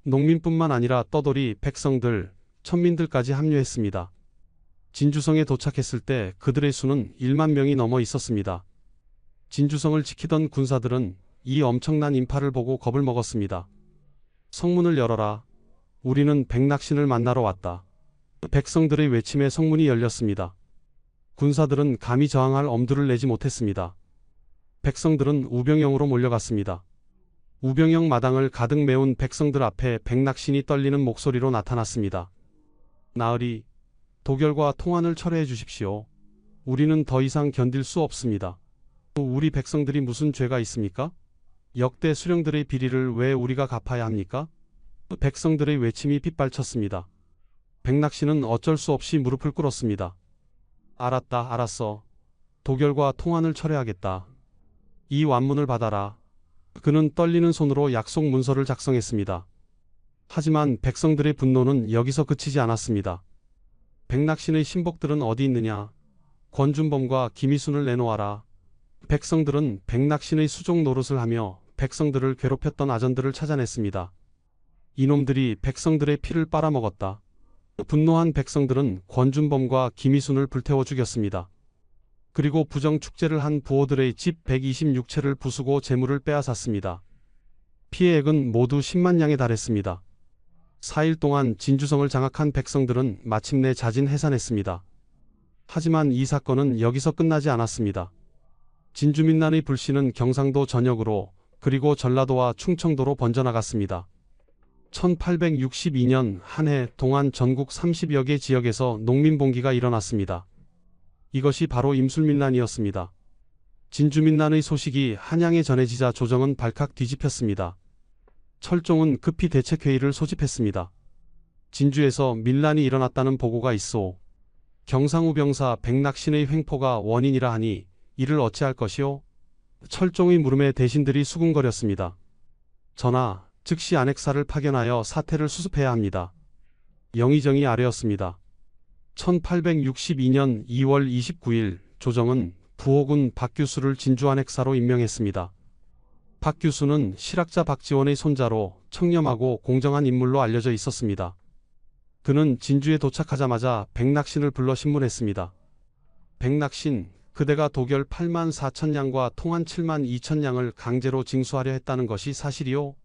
농민뿐만 아니라 떠돌이, 백성들, 천민들까지 합류했습니다. 진주성에 도착했을 때 그들의 수는 1만 명이 넘어 있었습니다. 진주성을 지키던 군사들은 이 엄청난 인파를 보고 겁을 먹었습니다. 성문을 열어라. 우리는 백낙신을 만나러 왔다. 백성들의 외침에 성문이 열렸습니다. 군사들은 감히 저항할 엄두를 내지 못했습니다. 백성들은 우병영으로 몰려갔습니다. 우병영 마당을 가득 메운 백성들 앞에 백낙신이 떨리는 목소리로 나타났습니다. 나으리, 도결과 통환을 철회해 주십시오. 우리는 더 이상 견딜 수 없습니다. 우리 백성들이 무슨 죄가 있습니까? 역대 수령들의 비리를 왜 우리가 갚아야 합니까? 백성들의 외침이 빗발쳤습니다. 백낙신은 어쩔 수 없이 무릎을 꿇었습니다. 알았다, 알았어. 도결과 통환을 철회하겠다. 이 완문을 받아라. 그는 떨리는 손으로 약속 문서를 작성했습니다. 하지만 백성들의 분노는 여기서 그치지 않았습니다. 백낙신의 신복들은 어디 있느냐? 권준범과 김희순을 내놓아라. 백성들은 백낙신의 수종 노릇을 하며 백성들을 괴롭혔던 아전들을 찾아냈습니다. 이놈들이 백성들의 피를 빨아먹었다. 분노한 백성들은 권준범과 김희순을 불태워 죽였습니다. 그리고 부정축제를 한 부호들의 집 126채를 부수고 재물을 빼앗았습니다. 피해액은 모두 10만 냥에 달했습니다. 4일 동안 진주성을 장악한 백성들은 마침내 자진해산했습니다. 하지만 이 사건은 여기서 끝나지 않았습니다. 진주민란의 불씨는 경상도 전역으로 그리고 전라도와 충청도로 번져나갔습니다. 1862년 한 해 동안 전국 30여 개 지역에서 농민봉기가 일어났습니다. 이것이 바로 임술민란이었습니다. 진주민란의 소식이 한양에 전해지자 조정은 발칵 뒤집혔습니다. 철종은 급히 대책회의를 소집했습니다. 진주에서 민란이 일어났다는 보고가 있소. 경상우 병사 백낙신의 횡포가 원인이라 하니 이를 어찌할 것이오? 철종의 물음에 대신들이 수군거렸습니다. 전하, 즉시 안핵사를 파견하여 사태를 수습해야 합니다. 영의정이 아뢰었습니다. 1862년 2월 29일 조정은 부호군 박규수를 진주 안핵사로 임명했습니다. 박규수는 실학자 박지원의 손자로 청렴하고 공정한 인물로 알려져 있었습니다. 그는 진주에 도착하자마자 백낙신을 불러 신문했습니다. 백낙신, 그대가 도결 8만 4천 냥과 통한 7만 2천 냥을 강제로 징수하려 했다는 것이 사실이오?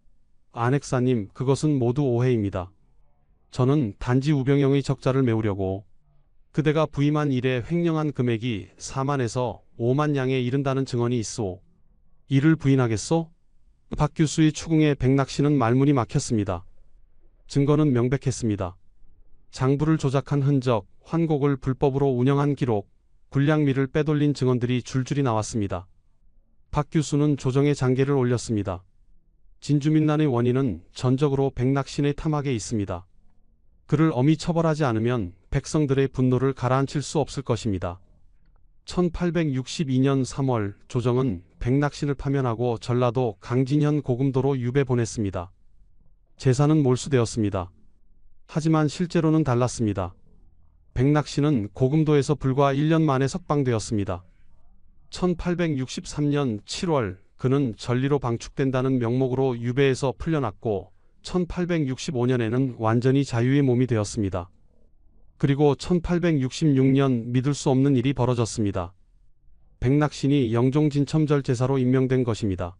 안핵사님, 그것은 모두 오해입니다. 저는 단지 우병영의 적자를 메우려고 그대가 부임한 이래 횡령한 금액이 4만에서 5만 냥에 이른다는 증언이 있소. 이를 부인하겠소? 박 교수의 추궁에 백낙신은 말문이 막혔습니다. 증거는 명백했습니다. 장부를 조작한 흔적, 환곡을 불법으로 운영한 기록, 군량미를 빼돌린 증언들이 줄줄이 나왔습니다. 박 교수는 조정에 장계를 올렸습니다. 진주민란의 원인은 전적으로 백낙신의 탐악에 있습니다. 그를 엄히 처벌하지 않으면 백성들의 분노를 가라앉힐 수 없을 것입니다. 1862년 3월 조정은 백낙신을 파면하고 전라도 강진현 고금도로 유배 보냈습니다. 재산은 몰수되었습니다. 하지만 실제로는 달랐습니다. 백낙신은 고금도에서 불과 1년 만에 석방되었습니다. 1863년 7월 그는 전리로 방축된다는 명목으로 유배에서 풀려났고 1865년에는 완전히 자유의 몸이 되었습니다. 그리고 1866년 믿을 수 없는 일이 벌어졌습니다. 백낙신이 영종진 첨절제사로 임명된 것입니다.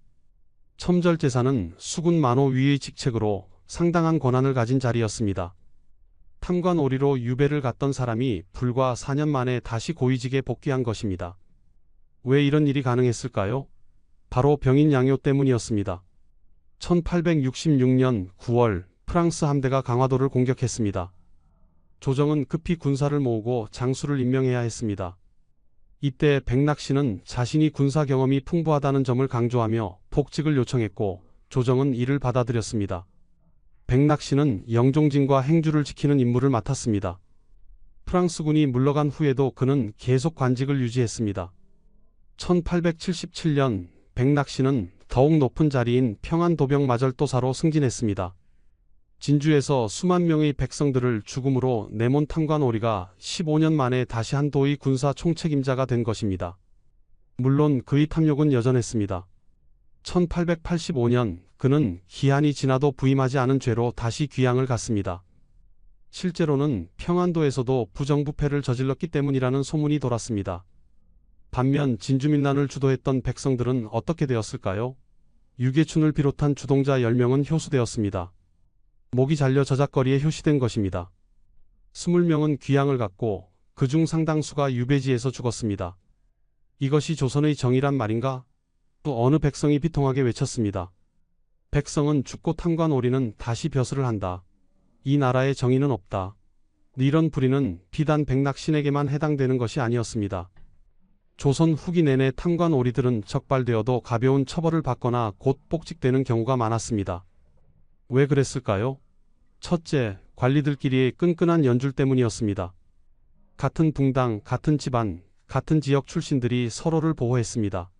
첨절제사는 수군 만호 위의 직책으로 상당한 권한을 가진 자리였습니다. 탐관 오리로 유배를 갔던 사람이 불과 4년 만에 다시 고위직에 복귀한 것입니다. 왜 이런 일이 가능했을까요? 바로 병인 양요 때문이었습니다. 1866년 9월 프랑스 함대가 강화도를 공격했습니다. 조정은 급히 군사를 모으고 장수를 임명해야 했습니다. 이때 백낙신은 자신이 군사 경험이 풍부하다는 점을 강조하며 복직을 요청했고 조정은 이를 받아들였습니다. 백낙신은 영종진과 행주를 지키는 임무를 맡았습니다. 프랑스군이 물러간 후에도 그는 계속 관직을 유지했습니다. 1877년 백낙신은 더욱 높은 자리인 평안도병 마절도사로 승진했습니다. 진주에서 수만 명의 백성들을 죽음으로 내몬 탐관 오리가 15년 만에 다시 한 도의 군사 총책임자가 된 것입니다. 물론 그의 탐욕은 여전했습니다. 1885년 그는 기한이 지나도 부임하지 않은 죄로 다시 귀양을 갔습니다. 실제로는 평안도에서도 부정부패를 저질렀기 때문이라는 소문이 돌았습니다. 반면 진주민란을 주도했던 백성들은 어떻게 되었을까요? 유계춘을 비롯한 주동자 10명은 효수되었습니다. 목이 잘려 저작거리에 효시된 것입니다. 20명은 귀양을 갔고 그중 상당수가 유배지에서 죽었습니다. 이것이 조선의 정의란 말인가? 또 어느 백성이 비통하게 외쳤습니다. 백성은 죽고 탐관 오리는 다시 벼슬을 한다. 이 나라에 정의는 없다. 이런 불의는 비단 백낙신에게만 해당되는 것이 아니었습니다. 조선 후기 내내 탐관 오리들은 적발되어도 가벼운 처벌을 받거나 곧 복직되는 경우가 많았습니다. 왜 그랬을까요? 첫째, 관리들끼리의 끈끈한 연줄 때문이었습니다. 같은 붕당, 같은 집안, 같은 지역 출신들이 서로를 보호했습니다.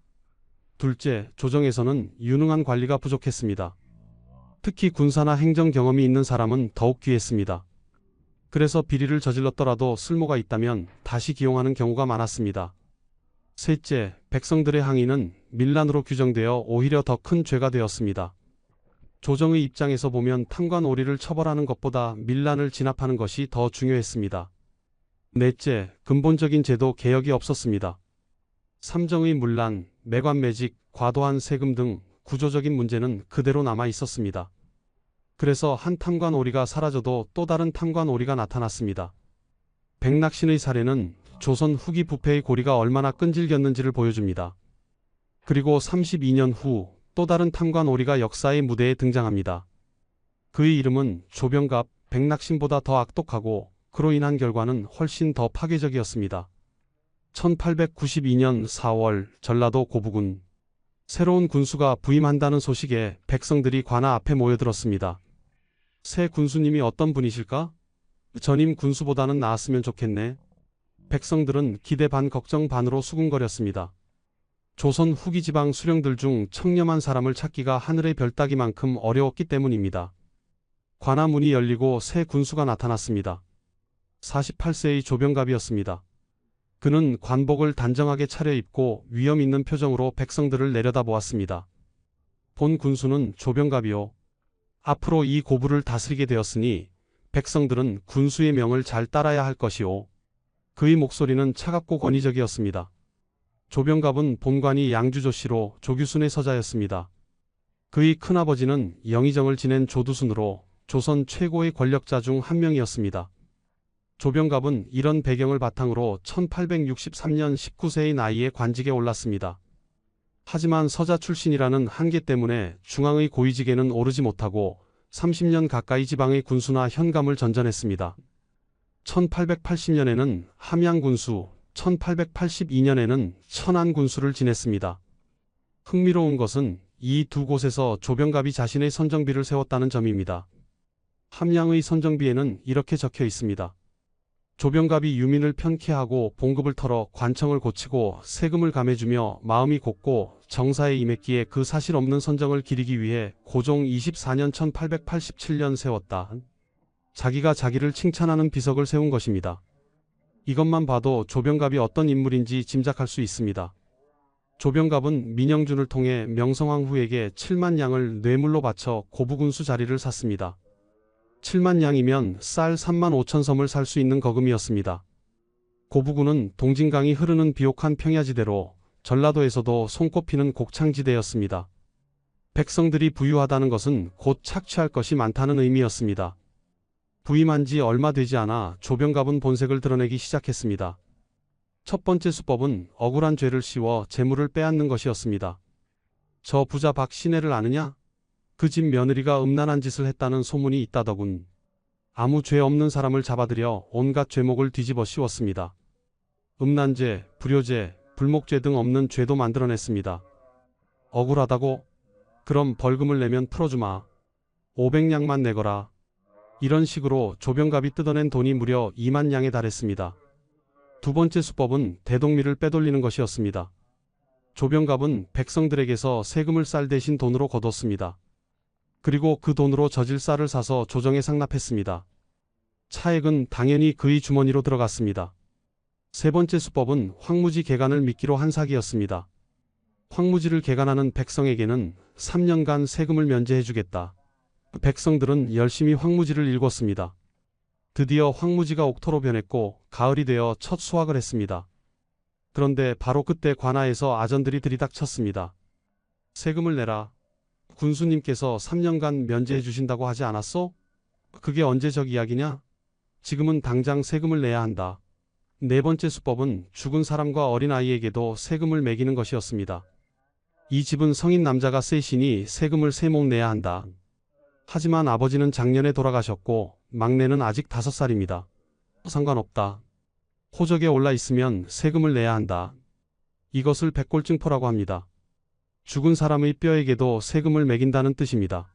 둘째, 조정에서는 유능한 관리가 부족했습니다. 특히 군사나 행정 경험이 있는 사람은 더욱 귀했습니다. 그래서 비리를 저질렀더라도 쓸모가 있다면 다시 기용하는 경우가 많았습니다. 셋째, 백성들의 항의는 밀란으로 규정되어 오히려 더 큰 죄가 되었습니다. 조정의 입장에서 보면 탐관오리를 처벌하는 것보다 밀란을 진압하는 것이 더 중요했습니다. 넷째, 근본적인 제도 개혁이 없었습니다. 삼정의 문란, 매관매직, 과도한 세금 등 구조적인 문제는 그대로 남아 있었습니다. 그래서 한 탐관오리가 사라져도 또 다른 탐관오리가 나타났습니다. 백낙신의 사례는 조선 후기 부패의 고리가 얼마나 끈질겼는지를 보여줍니다. 그리고 32년 후 또 다른 탐관오리가 역사의 무대에 등장합니다. 그의 이름은 조병갑, 백낙신보다 더 악독하고 그로 인한 결과는 훨씬 더 파괴적이었습니다. 1892년 4월 전라도 고부군. 새로운 군수가 부임한다는 소식에 백성들이 관아 앞에 모여들었습니다. 새 군수님이 어떤 분이실까? 전임 군수보다는 나았으면 좋겠네. 백성들은 기대 반 걱정 반으로 수군거렸습니다. 조선 후기 지방 수령들 중 청렴한 사람을 찾기가 하늘의 별 따기만큼 어려웠기 때문입니다. 관아 문이 열리고 새 군수가 나타났습니다. 48세의 조병갑이었습니다. 그는 관복을 단정하게 차려입고 위험 있는 표정으로 백성들을 내려다보았습니다. 본 군수는 조병갑이요. 앞으로 이 고부를 다스리게 되었으니 백성들은 군수의 명을 잘 따라야 할 것이오. 그의 목소리는 차갑고 권위적이었습니다. 조병갑은 본관이 양주조씨로 조규순의 서자였습니다. 그의 큰아버지는 영의정을 지낸 조두순으로 조선 최고의 권력자 중 한 명이었습니다. 조병갑은 이런 배경을 바탕으로 1863년 19세의 나이에 관직에 올랐습니다. 하지만 서자 출신이라는 한계 때문에 중앙의 고위직에는 오르지 못하고 30년 가까이 지방의 군수나 현감을 전전했습니다. 1880년에는 함양군수, 1882년에는 천안군수를 지냈습니다. 흥미로운 것은 이 두 곳에서 조병갑이 자신의 선정비를 세웠다는 점입니다. 함양의 선정비에는 이렇게 적혀 있습니다. 조병갑이 유민을 편케하고 봉급을 털어 관청을 고치고 세금을 감해주며 마음이 곱고 정사에 임했기에 그 사실 없는 선정을 기리기 위해 고종 24년 1887년 세웠다. 자기가 자기를 칭찬하는 비석을 세운 것입니다. 이것만 봐도 조병갑이 어떤 인물인지 짐작할 수 있습니다. 조병갑은 민영준을 통해 명성황 후에게 7만 양을 뇌물로 바쳐 고부군수 자리를 샀습니다. 7만 양이면 쌀 3만 5천 섬을 살 수 있는 거금이었습니다. 고부군은 동진강이 흐르는 비옥한 평야지대로 전라도에서도 손꼽히는 곡창지대였습니다. 백성들이 부유하다는 것은 곧 착취할 것이 많다는 의미였습니다. 부임한 지 얼마 되지 않아 조병갑은 본색을 드러내기 시작했습니다. 첫 번째 수법은 억울한 죄를 씌워 재물을 빼앗는 것이었습니다. 저 부자 박 시내를 아느냐? 그 집 며느리가 음란한 짓을 했다는 소문이 있다더군. 아무 죄 없는 사람을 잡아들여 온갖 죄목을 뒤집어 씌웠습니다. 음란죄, 불효죄, 불목죄 등 없는 죄도 만들어냈습니다. 억울하다고? 그럼 벌금을 내면 풀어주마. 500냥만 내거라. 이런 식으로 조병갑이 뜯어낸 돈이 무려 2만 냥에 달했습니다. 두 번째 수법은 대동미를 빼돌리는 것이었습니다. 조병갑은 백성들에게서 세금을 쌀 대신 돈으로 거뒀습니다. 그리고 그 돈으로 저질 쌀을 사서 조정에 상납했습니다. 차액은 당연히 그의 주머니로 들어갔습니다. 세 번째 수법은 황무지 개간을 미끼로 한 사기였습니다. 황무지를 개간하는 백성에게는 3년간 세금을 면제해주겠다. 백성들은 열심히 황무지를 일궜습니다. 드디어 황무지가 옥토로 변했고 가을이 되어 첫 수확을 했습니다. 그런데 바로 그때 관아에서 아전들이 들이닥쳤습니다. 세금을 내라. 군수님께서 3년간 면제해 주신다고 하지 않았어? 그게 언제적 이야기냐? 지금은 당장 세금을 내야 한다. 네 번째 수법은 죽은 사람과 어린아이에게도 세금을 매기는 것이었습니다. 이 집은 성인 남자가 셋이니 세금을 세목 내야 한다. 하지만 아버지는 작년에 돌아가셨고 막내는 아직 5살입니다. 상관없다. 호적에 올라 있으면 세금을 내야 한다. 이것을 백골증포라고 합니다. 죽은 사람의 뼈에게도 세금을 매긴다는 뜻입니다.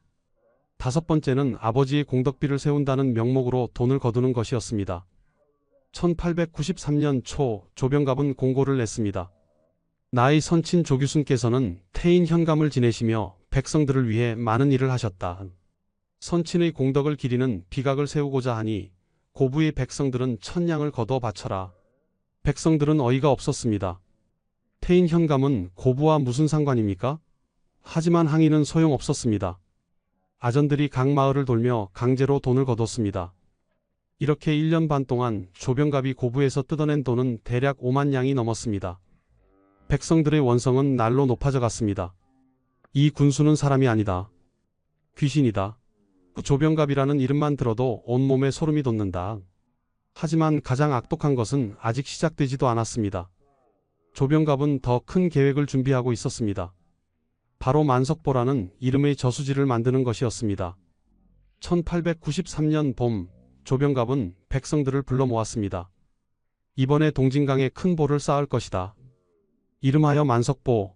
다섯 번째는 아버지의 공덕비를 세운다는 명목으로 돈을 거두는 것이었습니다. 1893년 초 조병갑은 공고를 냈습니다. 나의 선친 조규순께서는 태인 현감을 지내시며 백성들을 위해 많은 일을 하셨다. 선친의 공덕을 기리는 비각을 세우고자 하니 고부의 백성들은 1000냥을 거둬 바쳐라. 백성들은 어이가 없었습니다. 태인 현감은 고부와 무슨 상관입니까? 하지만 항의는 소용없었습니다. 아전들이 각 마을을 돌며 강제로 돈을 거뒀습니다. 이렇게 1년 반 동안 조병갑이 고부에서 뜯어낸 돈은 대략 5만 양이 넘었습니다. 백성들의 원성은 날로 높아져 갔습니다. 이 군수는 사람이 아니다. 귀신이다. 조병갑이라는 이름만 들어도 온몸에 소름이 돋는다. 하지만 가장 악독한 것은 아직 시작되지도 않았습니다. 조병갑은 더 큰 계획을 준비하고 있었습니다. 바로 만석보라는 이름의 저수지를 만드는 것이었습니다. 1893년 봄, 조병갑은 백성들을 불러 모았습니다. 이번에 동진강에 큰 보를 쌓을 것이다. 이름하여 만석보.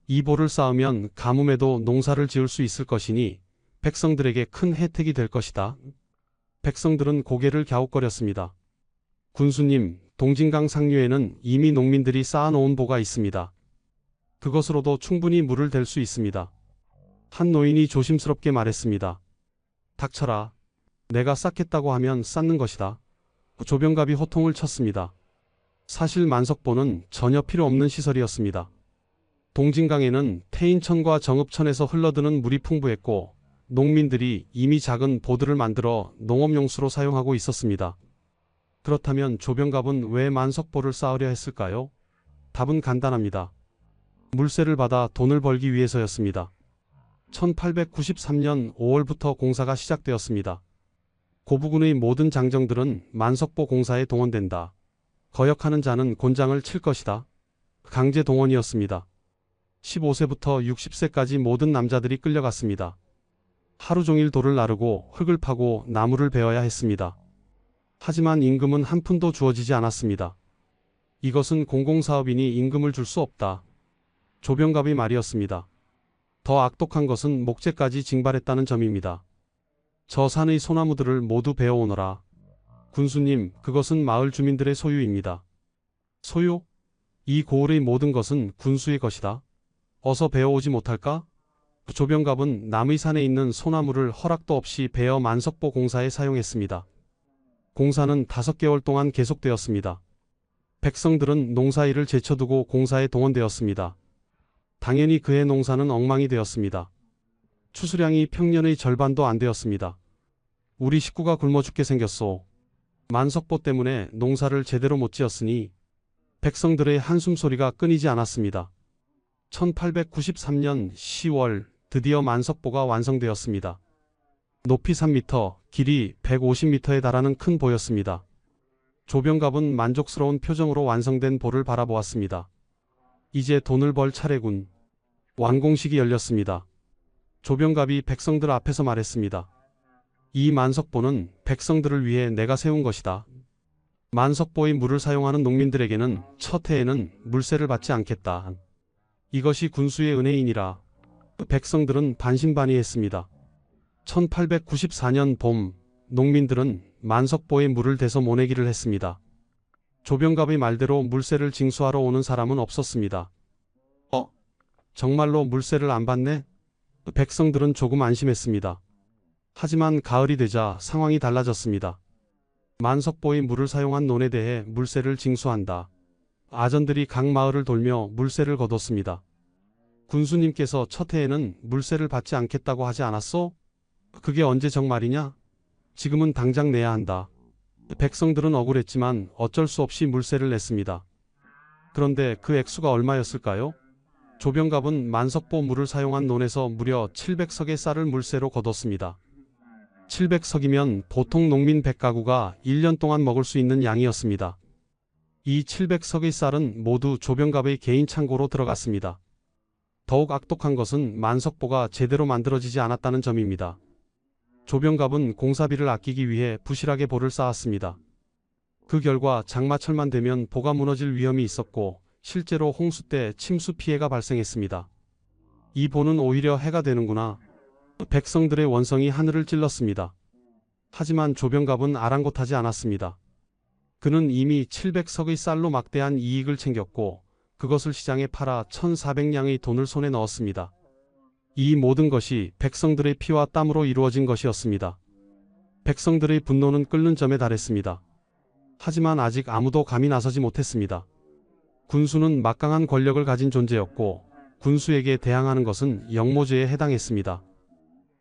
이 보를 쌓으면 가뭄에도 농사를 지을 수 있을 것이니 백성들에게 큰 혜택이 될 것이다. 백성들은 고개를 갸웃거렸습니다. 군수님, 동진강 상류에는 이미 농민들이 쌓아놓은 보가 있습니다. 그것으로도 충분히 물을 댈 수 있습니다. 한 노인이 조심스럽게 말했습니다. 닥쳐라. 내가 쌓겠다고 하면 쌓는 것이다. 조병갑이 호통을 쳤습니다. 사실 만석보는 전혀 필요 없는 시설이었습니다. 동진강에는 태인천과 정읍천에서 흘러드는 물이 풍부했고 농민들이 이미 작은 보들을 만들어 농업용수로 사용하고 있었습니다. 그렇다면 조병갑은 왜 만석보를 쌓으려 했을까요? 답은 간단합니다. 물세를 받아 돈을 벌기 위해서였습니다. 1893년 5월부터 공사가 시작되었습니다. 고부군의 모든 장정들은 만석보 공사에 동원된다. 거역하는 자는 곤장을 칠 것이다. 강제 동원이었습니다. 15세부터 60세까지 모든 남자들이 끌려갔습니다. 하루 종일 돌을 나르고 흙을 파고 나무를 베어야 했습니다. 하지만 임금은 한 푼도 주어지지 않았습니다. 이것은 공공사업이니 임금을 줄 수 없다. 조병갑의 말이었습니다. 더 악독한 것은 목재까지 징발했다는 점입니다. 저 산의 소나무들을 모두 베어오너라. 군수님, 그것은 마을 주민들의 소유입니다. 소유? 이 고을의 모든 것은 군수의 것이다. 어서 베어오지 못할까? 조병갑은 남의 산에 있는 소나무를 허락도 없이 베어 만석보 공사에 사용했습니다. 공사는 5개월 동안 계속되었습니다. 백성들은 농사일을 제쳐두고 공사에 동원되었습니다. 당연히 그의 농사는 엉망이 되었습니다. 추수량이 평년의 절반도 안 되었습니다. 우리 식구가 굶어 죽게 생겼소. 만석보 때문에 농사를 제대로 못 지었으니 백성들의 한숨소리가 끊이지 않았습니다. 1893년 10월 드디어 만석보가 완성되었습니다. 높이 3m, 길이 150m에 달하는 큰 보였습니다. 조병갑은 만족스러운 표정으로 완성된 보를 바라보았습니다. 이제 돈을 벌 차례군. 완공식이 열렸습니다. 조병갑이 백성들 앞에서 말했습니다. 이 만석보는 백성들을 위해 내가 세운 것이다. 만석보의 물을 사용하는 농민들에게는 첫 해에는 물세를 받지 않겠다. 이것이 군수의 은혜이니라. 백성들은 반신반의했습니다. 1894년 봄, 농민들은 만석보에 물을 대서 모내기를 했습니다. 조병갑의 말대로 물세를 징수하러 오는 사람은 없었습니다. 정말로 물세를 안 받네? 백성들은 조금 안심했습니다. 하지만 가을이 되자 상황이 달라졌습니다. 만석보의 물을 사용한 논에 대해 물세를 징수한다. 아전들이 각 마을을 돌며 물세를 거뒀습니다. 군수님께서 첫 해에는 물세를 받지 않겠다고 하지 않았소? 그게 언제 정말이냐? 지금은 당장 내야 한다. 백성들은 억울했지만 어쩔 수 없이 물세를 냈습니다. 그런데 그 액수가 얼마였을까요? 조병갑은 만석보 물을 사용한 논에서 무려 700석의 쌀을 물세로 거뒀습니다. 700석이면 보통 농민 100가구가 1년 동안 먹을 수 있는 양이었습니다. 이 700석의 쌀은 모두 조병갑의 개인 창고로 들어갔습니다. 더욱 악독한 것은 만석보가 제대로 만들어지지 않았다는 점입니다. 조병갑은 공사비를 아끼기 위해 부실하게 보를 쌓았습니다. 그 결과 장마철만 되면 보가 무너질 위험이 있었고 실제로 홍수 때 침수 피해가 발생했습니다. 이 보는 오히려 해가 되는구나. 백성들의 원성이 하늘을 찔렀습니다. 하지만 조병갑은 아랑곳하지 않았습니다. 그는 이미 700석의 쌀로 막대한 이익을 챙겼고 그것을 시장에 팔아 1,400냥의 돈을 손에 넣었습니다. 이 모든 것이 백성들의 피와 땀으로 이루어진 것이었습니다. 백성들의 분노는 끓는 점에 달했습니다. 하지만 아직 아무도 감히 나서지 못했습니다. 군수는 막강한 권력을 가진 존재였고 군수에게 대항하는 것은 역모죄에 해당했습니다.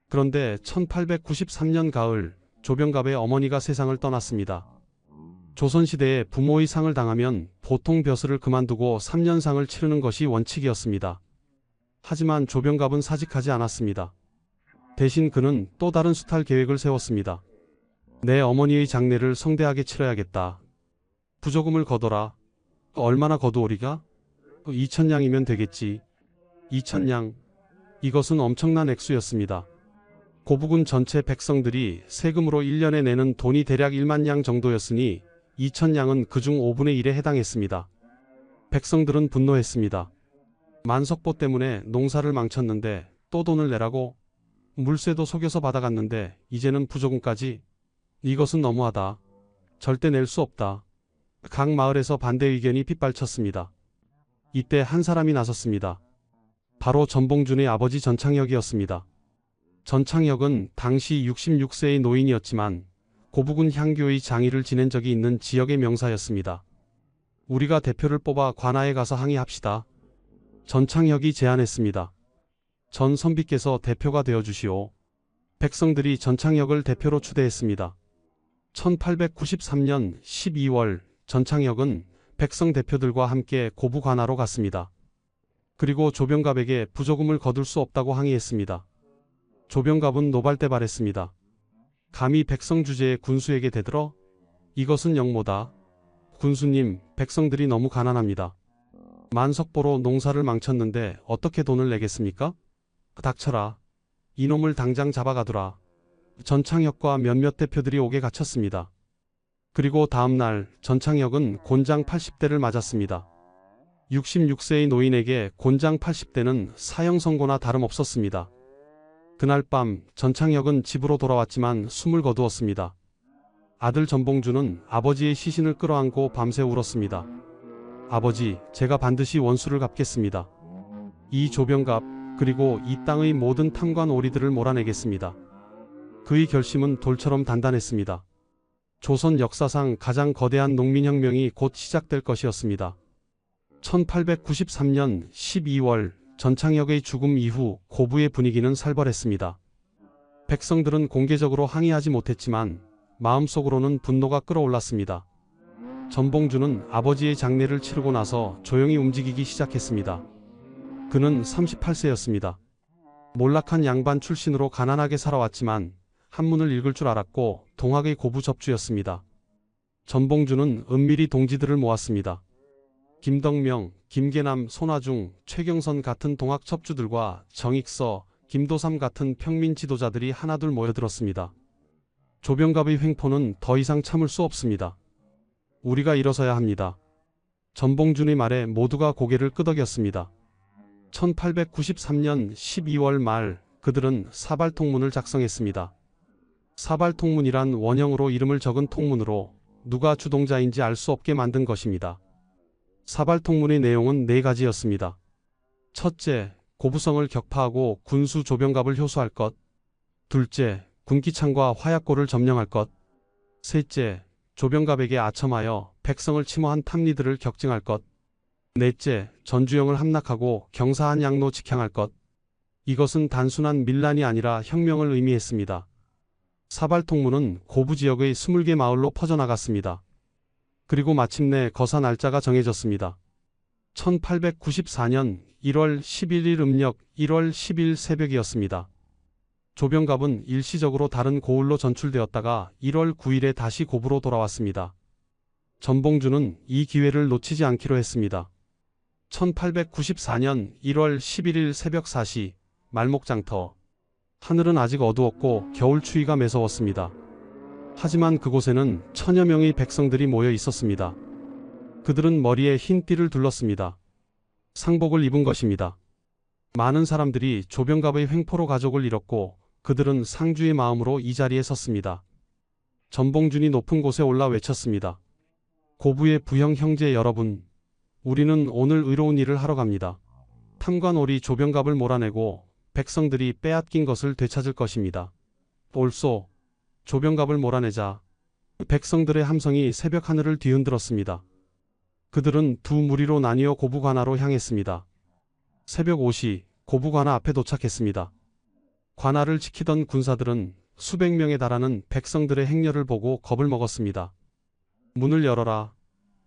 그런데 1893년 가을 조병갑의 어머니가 세상을 떠났습니다. 조선시대에 부모의 상을 당하면 보통 벼슬을 그만두고 3년상을 치르는 것이 원칙이었습니다. 하지만 조병갑은 사직하지 않았습니다. 대신 그는 또 다른 수탈 계획을 세웠습니다. 내 어머니의 장례를 성대하게 치러야겠다. 부조금을 거둬라. 얼마나 거두오리가? 2,000냥이면 되겠지. 2,000냥. 이것은 엄청난 액수였습니다. 고부군 전체 백성들이 세금으로 1년에 내는 돈이 대략 1만 냥 정도였으니 2,000냥은 그중 5분의 1에 해당했습니다. 백성들은 분노했습니다. 만석보 때문에 농사를 망쳤는데 또 돈을 내라고? 물세도 속여서 받아갔는데 이제는 부조금까지? 이것은 너무하다. 절대 낼 수 없다. 각 마을에서 반대 의견이 빗발쳤습니다. 이때 한 사람이 나섰습니다. 바로 전봉준의 아버지 전창혁이었습니다. 전창혁은 당시 66세의 노인이었지만 고부군 향교의 장의를 지낸 적이 있는 지역의 명사였습니다. 우리가 대표를 뽑아 관아에 가서 항의합시다. 전창혁이 제안했습니다. 전 선비께서 대표가 되어주시오. 백성들이 전창혁을 대표로 추대했습니다. 1893년 12월 전창혁은 백성 대표들과 함께 고부 관아로 갔습니다. 그리고 조병갑에게 부조금을 거둘 수 없다고 항의했습니다. 조병갑은 노발대발했습니다. 감히 백성 주제에 군수에게 대들어? 이것은 영모다. 군수님, 백성들이 너무 가난합니다. 만석보로 농사를 망쳤는데 어떻게 돈을 내겠습니까? 닥쳐라. 이놈을 당장 잡아가두라. 전창혁과 몇몇 대표들이 옥에 갇혔습니다. 그리고 다음날 전창혁은 곤장 80대를 맞았습니다. 66세의 노인에게 곤장 80대는 사형 선고나 다름없었습니다. 그날 밤 전창혁은 집으로 돌아왔지만 숨을 거두었습니다. 아들 전봉준은 아버지의 시신을 끌어안고 밤새 울었습니다. 아버지, 제가 반드시 원수를 갚겠습니다. 이 조병갑 그리고 이 땅의 모든 탐관 오리들을 몰아내겠습니다. 그의 결심은 돌처럼 단단했습니다. 조선 역사상 가장 거대한 농민혁명이 곧 시작될 것이었습니다. 1893년 12월 전창혁의 죽음 이후 고부의 분위기는 살벌했습니다. 백성들은 공개적으로 항의하지 못했지만 마음속으로는 분노가 끓어올랐습니다. 전봉준은 아버지의 장례를 치르고 나서 조용히 움직이기 시작했습니다. 그는 38세였습니다. 몰락한 양반 출신으로 가난하게 살아왔지만 한문을 읽을 줄 알았고 동학의 고부 접주였습니다. 전봉준은 은밀히 동지들을 모았습니다. 김덕명, 김계남, 손아중, 최경선 같은 동학 첩주들과 정익서, 김도삼 같은 평민 지도자들이 하나둘 모여들었습니다. 조병갑의 횡포는 더 이상 참을 수 없습니다. 우리가 일어서야 합니다. 전봉준의 말에 모두가 고개를 끄덕였습니다. 1893년 12월 말 그들은 사발통문을 작성했습니다. 사발통문이란 원형으로 이름을 적은 통문으로 누가 주동자인지 알 수 없게 만든 것입니다. 사발통문의 내용은 4가지였습니다. 첫째, 고부성을 격파하고 군수 조병갑을 효수할 것. 둘째, 군기창과 화약고를 점령할 것. 셋째, 조병갑에게 아첨하여 백성을 침호한 탐리들을 격증할 것. 넷째, 전주영을 함락하고 경사한 양로 직향할 것. 이것은 단순한 밀란이 아니라 혁명을 의미했습니다. 사발통문은 고부 지역의 20개 마을로 퍼져나갔습니다. 그리고 마침내 거사 날짜가 정해졌습니다. 1894년 1월 11일 음력 1월 10일 새벽이었습니다. 조병갑은 일시적으로 다른 고을로 전출되었다가 1월 9일에 다시 고부로 돌아왔습니다. 전봉준은 이 기회를 놓치지 않기로 했습니다. 1894년 1월 11일 새벽 4시 말목장터. 하늘은 아직 어두웠고 겨울 추위가 매서웠습니다. 하지만 그곳에는 천여 명의 백성들이 모여 있었습니다. 그들은 머리에 흰 띠를 둘렀습니다. 상복을 입은 것입니다. 많은 사람들이 조병갑의 횡포로 가족을 잃었고 그들은 상주의 마음으로 이 자리에 섰습니다. 전봉준이 높은 곳에 올라 외쳤습니다. 고부의 부형 형제 여러분, 우리는 오늘 의로운 일을 하러 갑니다. 탐관오리 조병갑을 몰아내고 백성들이 빼앗긴 것을 되찾을 것입니다. 옳소. 조병갑을 몰아내자. 백성들의 함성이 새벽 하늘을 뒤흔들었습니다. 그들은 두 무리로 나뉘어 고부관아로 향했습니다. 새벽 5시 고부관아 앞에 도착했습니다. 관할을 지키던 군사들은 수백 명에 달하는 백성들의 행렬을 보고 겁을 먹었습니다. 문을 열어라.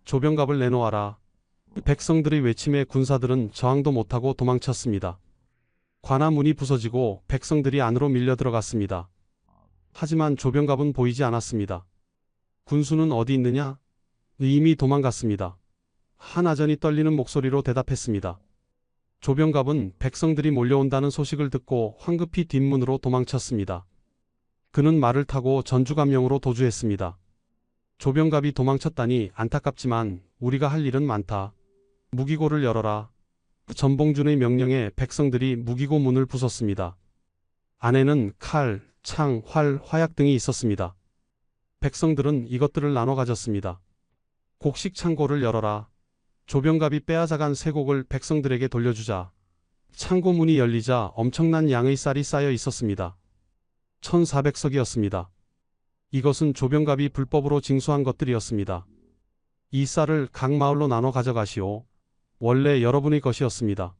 조병갑을 내놓아라. 백성들의 외침에 군사들은 저항도 못하고 도망쳤습니다. 관아 문이 부서지고 백성들이 안으로 밀려 들어갔습니다. 하지만 조병갑은 보이지 않았습니다. 군수는 어디 있느냐? 이미 도망갔습니다. 한아전이 떨리는 목소리로 대답했습니다. 조병갑은 백성들이 몰려온다는 소식을 듣고 황급히 뒷문으로 도망쳤습니다. 그는 말을 타고 전주감령으로 도주했습니다. 조병갑이 도망쳤다니 안타깝지만 우리가 할 일은 많다. 무기고를 열어라. 전봉준의 명령에 백성들이 무기고 문을 부쉈습니다. 안에는 칼, 창, 활, 화약 등이 있었습니다. 백성들은 이것들을 나눠 가졌습니다. 곡식 창고를 열어라. 조병갑이 빼앗아간 쇠곡을 백성들에게 돌려주자. 창고 문이 열리자 엄청난 양의 쌀이 쌓여 있었습니다. 1400석이었습니다. 이것은 조병갑이 불법으로 징수한 것들이었습니다. 이 쌀을 각 마을로 나눠 가져가시오. 원래 여러분의 것이었습니다.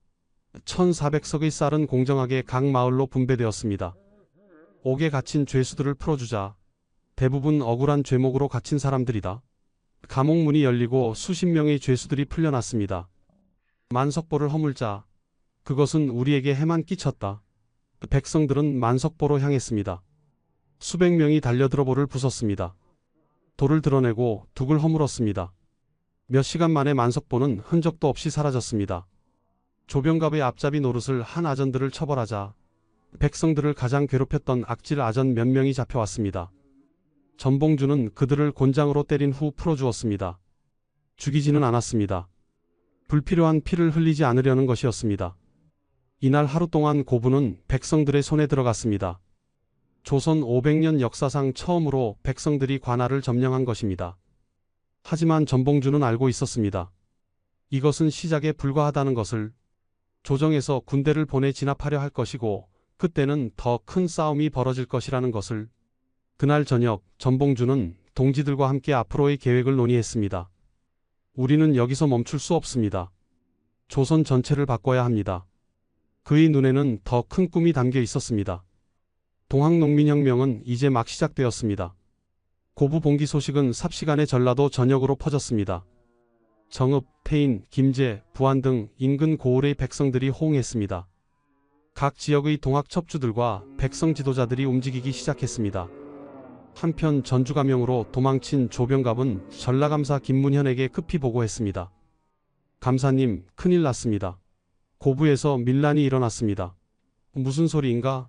1400석의 쌀은 공정하게 각 마을로 분배되었습니다. 옥에 갇힌 죄수들을 풀어주자. 대부분 억울한 죄목으로 갇힌 사람들이다. 감옥문이 열리고 수십 명의 죄수들이 풀려났습니다. 만석보를 허물자. 그것은 우리에게 해만 끼쳤다. 백성들은 만석보로 향했습니다. 수백 명이 달려들어 볼을 부쉈습니다. 돌을 드러내고 둑을 허물었습니다. 몇 시간 만에 만석보는 흔적도 없이 사라졌습니다. 조병갑의 앞잡이 노릇을 한 아전들을 처벌하자 백성들을 가장 괴롭혔던 악질 아전 몇 명이 잡혀왔습니다. 전봉준은 그들을 곤장으로 때린 후 풀어주었습니다. 죽이지는 않았습니다. 불필요한 피를 흘리지 않으려는 것이었습니다. 이날 하루 동안 고부는 백성들의 손에 들어갔습니다. 조선 500년 역사상 처음으로 백성들이 관할을 점령한 것입니다. 하지만 전봉준은 알고 있었습니다. 이것은 시작에 불과하다는 것을. 조정에서 군대를 보내 진압하려 할 것이고 그때는 더 큰 싸움이 벌어질 것이라는 것을. 그날 저녁 전봉준은 동지들과 함께 앞으로의 계획을 논의했습니다. 우리는 여기서 멈출 수 없습니다. 조선 전체를 바꿔야 합니다. 그의 눈에는 더 큰 꿈이 담겨 있었습니다. 동학농민혁명은 이제 막 시작되었습니다. 고부 봉기 소식은 삽시간에 전라도 전역으로 퍼졌습니다. 정읍, 태인, 김제, 부안 등 인근 고을의 백성들이 호응했습니다. 각 지역의 동학 첩주들과 백성 지도자들이 움직이기 시작했습니다. 한편 전주감령으로 도망친 조병갑은 전라감사 김문현에게 급히 보고했습니다. 감사님, 큰일 났습니다. 고부에서 밀란이 일어났습니다. 무슨 소리인가?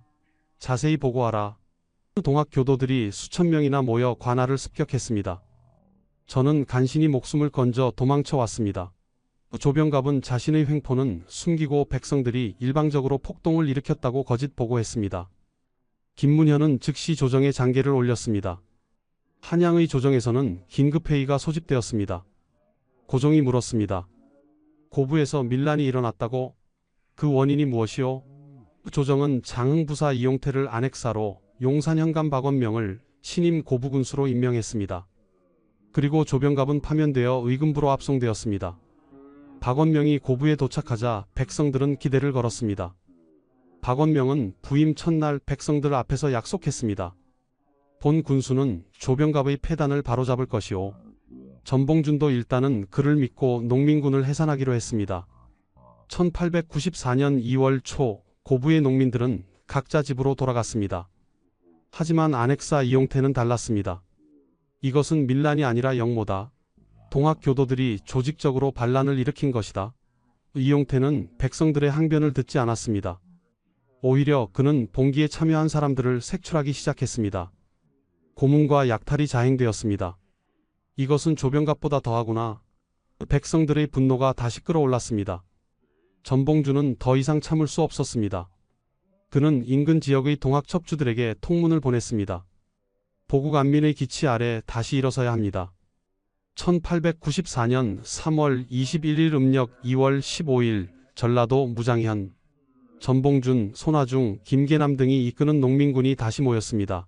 자세히 보고하라. 동학 교도들이 수천 명이나 모여 관할을 습격했습니다. 저는 간신히 목숨을 건져 도망쳐 왔습니다. 조병갑은 자신의 횡포는 숨기고 백성들이 일방적으로 폭동을 일으켰다고 거짓 보고했습니다. 김문현은 즉시 조정에 장계를 올렸습니다. 한양의 조정에서는 긴급회의가 소집되었습니다. 고종이 물었습니다. 고부에서 밀란이 일어났다고? 그 원인이 무엇이오? 조정은 장흥부사 이용태를 안핵사로 용산현감 박원명을 신임 고부군수로 임명했습니다. 그리고 조병갑은 파면되어 의금부로 압송되었습니다. 박원명이 고부에 도착하자 백성들은 기대를 걸었습니다. 박원명은 부임 첫날 백성들 앞에서 약속했습니다. 본 군수는 조병갑의 패단을 바로잡을 것이오. 전봉준도 일단은 그를 믿고 농민군을 해산하기로 했습니다. 1894년 2월 초 고부의 농민들은 각자 집으로 돌아갔습니다. 하지만 안핵사 이용태는 달랐습니다. 이것은 밀란이 아니라 역모다. 동학 교도들이 조직적으로 반란을 일으킨 것이다. 이용태는 백성들의 항변을 듣지 않았습니다. 오히려 그는 봉기에 참여한 사람들을 색출하기 시작했습니다. 고문과 약탈이 자행되었습니다. 이것은 조병갑보다 더하구나. 백성들의 분노가 다시 끌어올랐습니다. 전봉준은 더 이상 참을 수 없었습니다. 그는 인근 지역의 동학 첩주들에게 통문을 보냈습니다. 보국 안민의 기치 아래 다시 일어서야 합니다. 1894년 3월 21일 음력 2월 15일 전라도 무장현, 전봉준, 손아중, 김계남 등이 이끄는 농민군이 다시 모였습니다.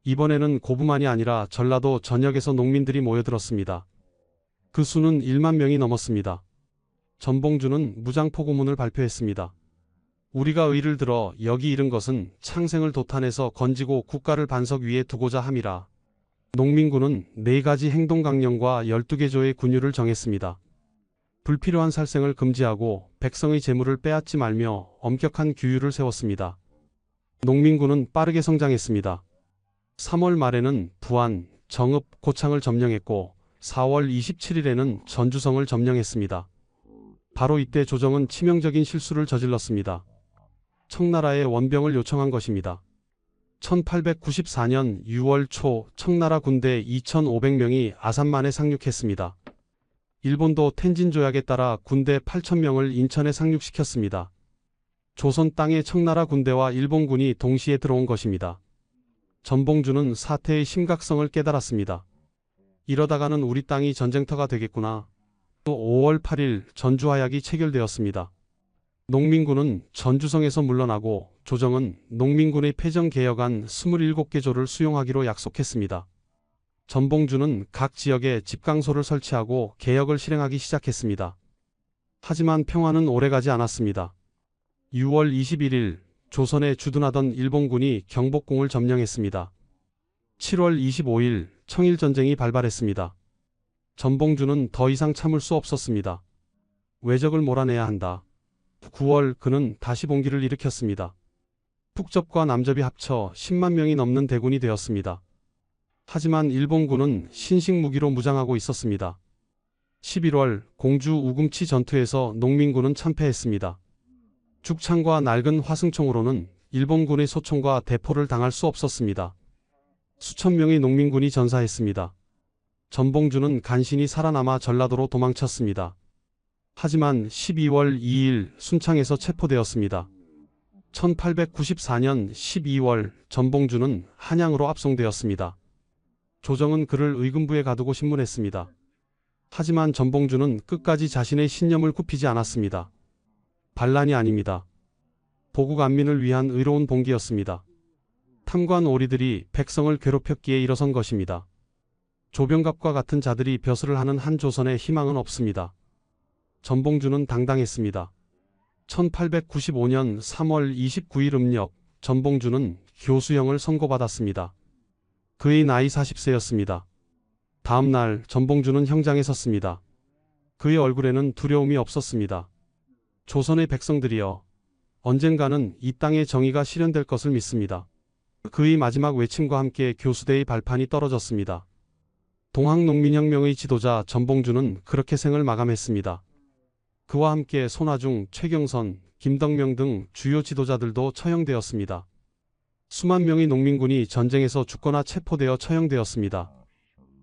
이번에는 고부만이 아니라 전라도 전역에서 농민들이 모여들었습니다. 그 수는 1만 명이 넘었습니다. 전봉준은 무장포고문을 발표했습니다. 우리가 의를 들어 여기 이른 것은 창생을 도탄에서 건지고 국가를 반석 위에 두고자 함이라. 농민군은 4가지 행동강령과 12개 조의 군율을 정했습니다. 불필요한 살생을 금지하고 백성의 재물을 빼앗지 말며 엄격한 규율을 세웠습니다. 농민군은 빠르게 성장했습니다. 3월 말에는 부안, 정읍, 고창을 점령했고 4월 27일에는 전주성을 점령했습니다. 바로 이때 조정은 치명적인 실수를 저질렀습니다. 청나라에 원병을 요청한 것입니다. 1894년 6월 초 청나라 군대 2,500명이 아산만에 상륙했습니다. 일본도 텐진 조약에 따라 군대 8,000명을 인천에 상륙시켰습니다. 조선 땅에 청나라 군대와 일본군이 동시에 들어온 것입니다. 전봉주는 사태의 심각성을 깨달았습니다. 이러다가는 우리 땅이 전쟁터가 되겠구나. 또 5월 8일 전주화약이 체결되었습니다. 농민군은 전주성에서 물러나고 조정은 농민군의 패전 개혁안 27개 조를 수용하기로 약속했습니다. 전봉주는 각 지역에 집강소를 설치하고 개혁을 실행하기 시작했습니다. 하지만 평화는 오래가지 않았습니다. 6월 21일 조선에 주둔하던 일본군이 경복궁을 점령했습니다. 7월 25일 청일전쟁이 발발했습니다. 전봉주는 더 이상 참을 수 없었습니다. 왜적을 몰아내야 한다. 9월 그는 다시 봉기를 일으켰습니다. 북접과 남접이 합쳐 10만 명이 넘는 대군이 되었습니다. 하지만 일본군은 신식 무기로 무장하고 있었습니다. 11월 공주 우금치 전투에서 농민군은 참패했습니다. 죽창과 낡은 화승총으로는 일본군의 소총과 대포를 당할 수 없었습니다. 수천 명의 농민군이 전사했습니다. 전봉주는 간신히 살아남아 전라도로 도망쳤습니다. 하지만 12월 2일 순창에서 체포되었습니다. 1894년 12월 전봉주는 한양으로 압송되었습니다. 조정은 그를 의금부에 가두고 신문했습니다. 하지만 전봉주는 끝까지 자신의 신념을 굽히지 않았습니다. 반란이 아닙니다. 보국 안민을 위한 의로운 봉기였습니다. 탐관 오리들이 백성을 괴롭혔기에 일어선 것입니다. 조병갑과 같은 자들이 벼슬을 하는 한 조선에 희망은 없습니다. 전봉주는 당당했습니다. 1895년 3월 29일 음력 전봉주는 교수형을 선고받았습니다. 그의 나이 40세였습니다. 다음 날 전봉주는 형장에 섰습니다. 그의 얼굴에는 두려움이 없었습니다. 조선의 백성들이여, 언젠가는 이 땅의 정의가 실현될 것을 믿습니다. 그의 마지막 외침과 함께 교수대의 발판이 떨어졌습니다. 동학농민혁명의 지도자 전봉주는 그렇게 생을 마감했습니다. 그와 함께 손아중, 최경선, 김덕명 등 주요 지도자들도 처형되었습니다. 수만 명의 농민군이 전쟁에서 죽거나 체포되어 처형되었습니다.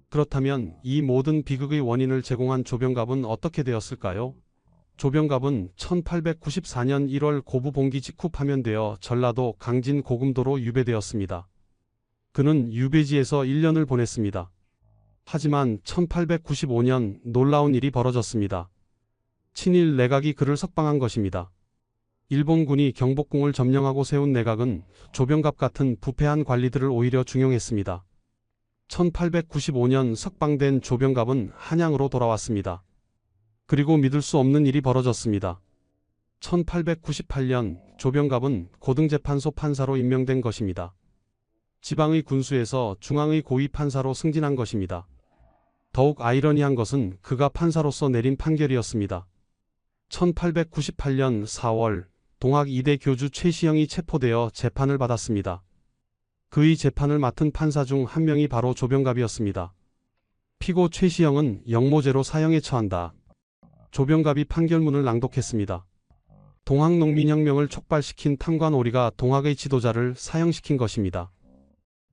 그렇다면 이 모든 비극의 원인을 제공한 조병갑은 어떻게 되었을까요? 조병갑은 1894년 1월 고부 봉기 직후 파면되어 전라도 강진 고금도로 유배되었습니다. 그는 유배지에서 1년을 보냈습니다. 하지만 1895년 놀라운 일이 벌어졌습니다. 친일 내각이 그를 석방한 것입니다. 일본군이 경복궁을 점령하고 세운 내각은 조병갑 같은 부패한 관리들을 오히려 중용했습니다. 1895년 석방된 조병갑은 한양으로 돌아왔습니다. 그리고 믿을 수 없는 일이 벌어졌습니다. 1898년 조병갑은 고등재판소 판사로 임명된 것입니다. 지방의 군수에서 중앙의 고위 판사로 승진한 것입니다. 더욱 아이러니한 것은 그가 판사로서 내린 판결이었습니다. 1898년 4월 동학 2대 교주 최시영이 체포되어 재판을 받았습니다. 그의 재판을 맡은 판사 중 한 명이 바로 조병갑이었습니다. 피고 최시영은 영모죄로 사형에 처한다. 조병갑이 판결문을 낭독했습니다. 동학농민혁명을 촉발시킨 탐관 오리가 동학의 지도자를 사형시킨 것입니다.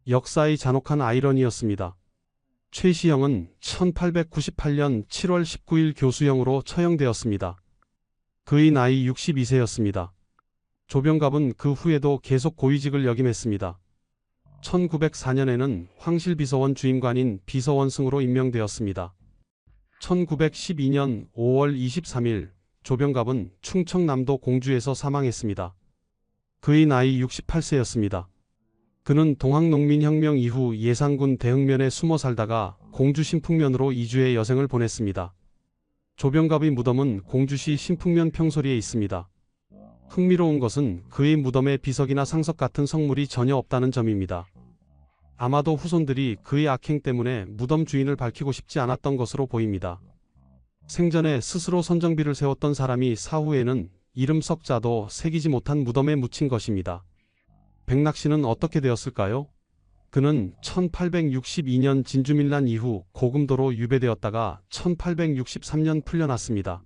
역사의 잔혹한 아이러니였습니다. 최시영은 1898년 7월 19일 교수형으로 처형되었습니다. 그의 나이 62세였습니다. 조병갑은 그 후에도 계속 고위직을 역임했습니다. 1904년에는 황실비서원 주임관인 비서원승으로 임명되었습니다. 1912년 5월 23일 조병갑은 충청남도 공주에서 사망했습니다. 그의 나이 68세였습니다. 그는 동학농민혁명 이후 예산군 대흥면에 숨어 살다가 공주 신풍면으로 이주해 여생을 보냈습니다. 조병갑의 무덤은 공주시 신풍면 평소리에 있습니다. 흥미로운 것은 그의 무덤에 비석이나 상석 같은 성물이 전혀 없다는 점입니다. 아마도 후손들이 그의 악행 때문에 무덤 주인을 밝히고 싶지 않았던 것으로 보입니다. 생전에 스스로 선정비를 세웠던 사람이 사후에는 이름 석자도 새기지 못한 무덤에 묻힌 것입니다. 백낙씨는 어떻게 되었을까요? 그는 1862년 진주민란 이후 고금도로 유배되었다가 1863년 풀려났습니다.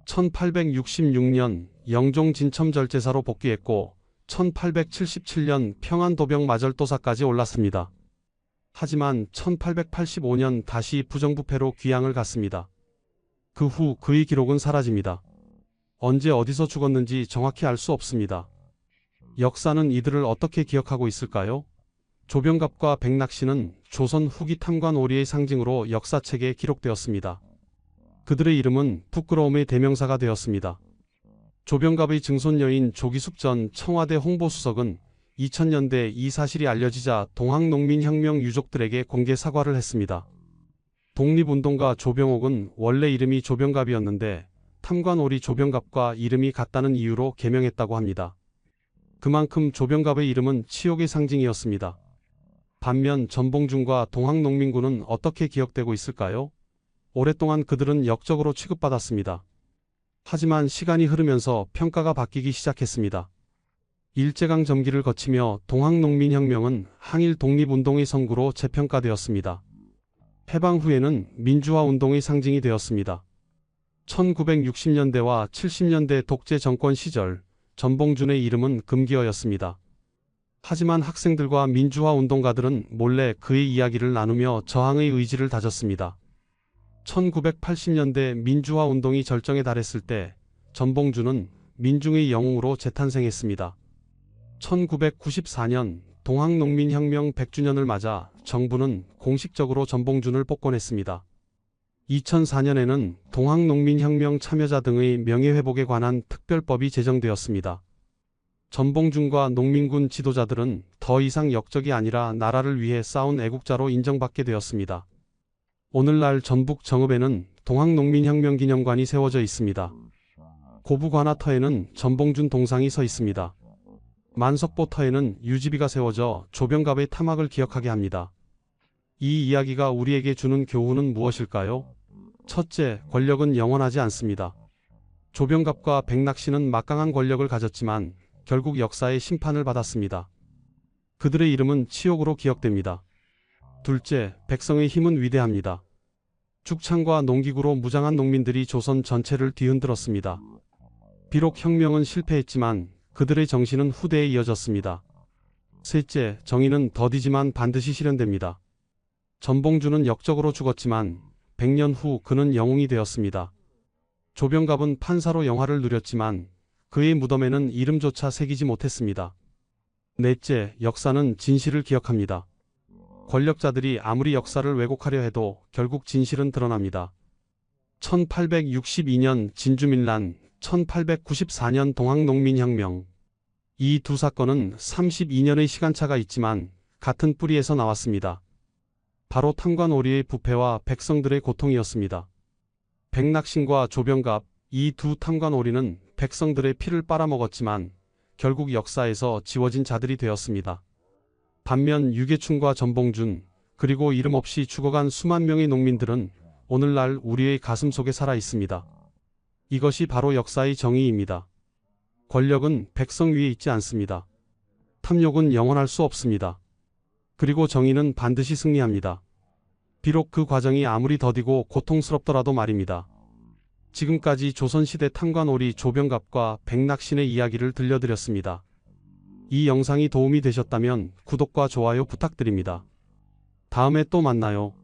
1866년 영종 진첨절제사로 복귀했고 1877년 평안도병마절도사까지 올랐습니다. 하지만 1885년 다시 부정부패로 귀양을 갔습니다. 그 후 그의 기록은 사라집니다. 언제 어디서 죽었는지 정확히 알 수 없습니다. 역사는 이들을 어떻게 기억하고 있을까요? 조병갑과 백낙씨는 조선 후기 탐관 오리의 상징으로 역사책에 기록되었습니다. 그들의 이름은 부끄러움의 대명사가 되었습니다. 조병갑의 증손녀인 조기숙 전 청와대 홍보수석은 2000년대 이 사실이 알려지자 동학농민혁명 유족들에게 공개 사과를 했습니다. 독립운동가 조병옥은 원래 이름이 조병갑이었는데 탐관오리 조병갑과 이름이 같다는 이유로 개명했다고 합니다. 그만큼 조병갑의 이름은 치욕의 상징이었습니다. 반면 전봉준과 동학농민군은 어떻게 기억되고 있을까요? 오랫동안 그들은 역적으로 취급받았습니다. 하지만 시간이 흐르면서 평가가 바뀌기 시작했습니다. 일제강 점기를 거치며 동학농민혁명은 항일 독립운동의 선구로 재평가되었습니다. 해방 후에는 민주화운동의 상징이 되었습니다. 1960년대와 70년대 독재 정권 시절 전봉준의 이름은 금기어였습니다. 하지만 학생들과 민주화운동가들은 몰래 그의 이야기를 나누며 저항의 의지를 다졌습니다. 1980년대 민주화운동이 절정에 달했을 때 전봉준은 민중의 영웅으로 재탄생했습니다. 1994년 동학농민혁명 100주년을 맞아 정부는 공식적으로 전봉준을 복권했습니다. 2004년에는 동학농민혁명 참여자 등의 명예회복에 관한 특별법이 제정되었습니다. 전봉준과 농민군 지도자들은 더 이상 역적이 아니라 나라를 위해 싸운 애국자로 인정받게 되었습니다. 오늘날 전북 정읍에는 동학농민혁명기념관이 세워져 있습니다. 고부관하터에는 전봉준 동상이 서 있습니다. 만석보터에는 유지비가 세워져 조병갑의 탐악을 기억하게 합니다. 이 이야기가 우리에게 주는 교훈은 무엇일까요? 첫째, 권력은 영원하지 않습니다. 조병갑과 백낙씨는 막강한 권력을 가졌지만 결국 역사의 심판을 받았습니다. 그들의 이름은 치욕으로 기억됩니다. 둘째, 백성의 힘은 위대합니다. 죽창과 농기구로 무장한 농민들이 조선 전체를 뒤흔들었습니다. 비록 혁명은 실패했지만 그들의 정신은 후대에 이어졌습니다. 셋째, 정의는 더디지만 반드시 실현됩니다. 전봉준은 역적으로 죽었지만 100년 후 그는 영웅이 되었습니다. 조병갑은 판사로 영화를 누렸지만 그의 무덤에는 이름조차 새기지 못했습니다. 넷째, 역사는 진실을 기억합니다. 권력자들이 아무리 역사를 왜곡하려 해도 결국 진실은 드러납니다. 1862년 진주민란, 1894년 동학농민혁명. 이 두 사건은 32년의 시간차가 있지만 같은 뿌리에서 나왔습니다. 바로 탐관오리의 부패와 백성들의 고통이었습니다. 백낙신과 조병갑, 이 두 탐관오리는 백성들의 피를 빨아먹었지만 결국 역사에서 지워진 자들이 되었습니다. 반면 유계춘과 전봉준, 그리고 이름 없이 죽어간 수만 명의 농민들은 오늘날 우리의 가슴 속에 살아 있습니다. 이것이 바로 역사의 정의입니다. 권력은 백성 위에 있지 않습니다. 탐욕은 영원할 수 없습니다. 그리고 정의는 반드시 승리합니다. 비록 그 과정이 아무리 더디고 고통스럽더라도 말입니다. 지금까지 조선시대 탐관오리 조병갑과 백낙신의 이야기를 들려드렸습니다. 이 영상이 도움이 되셨다면 구독과 좋아요 부탁드립니다. 다음에 또 만나요.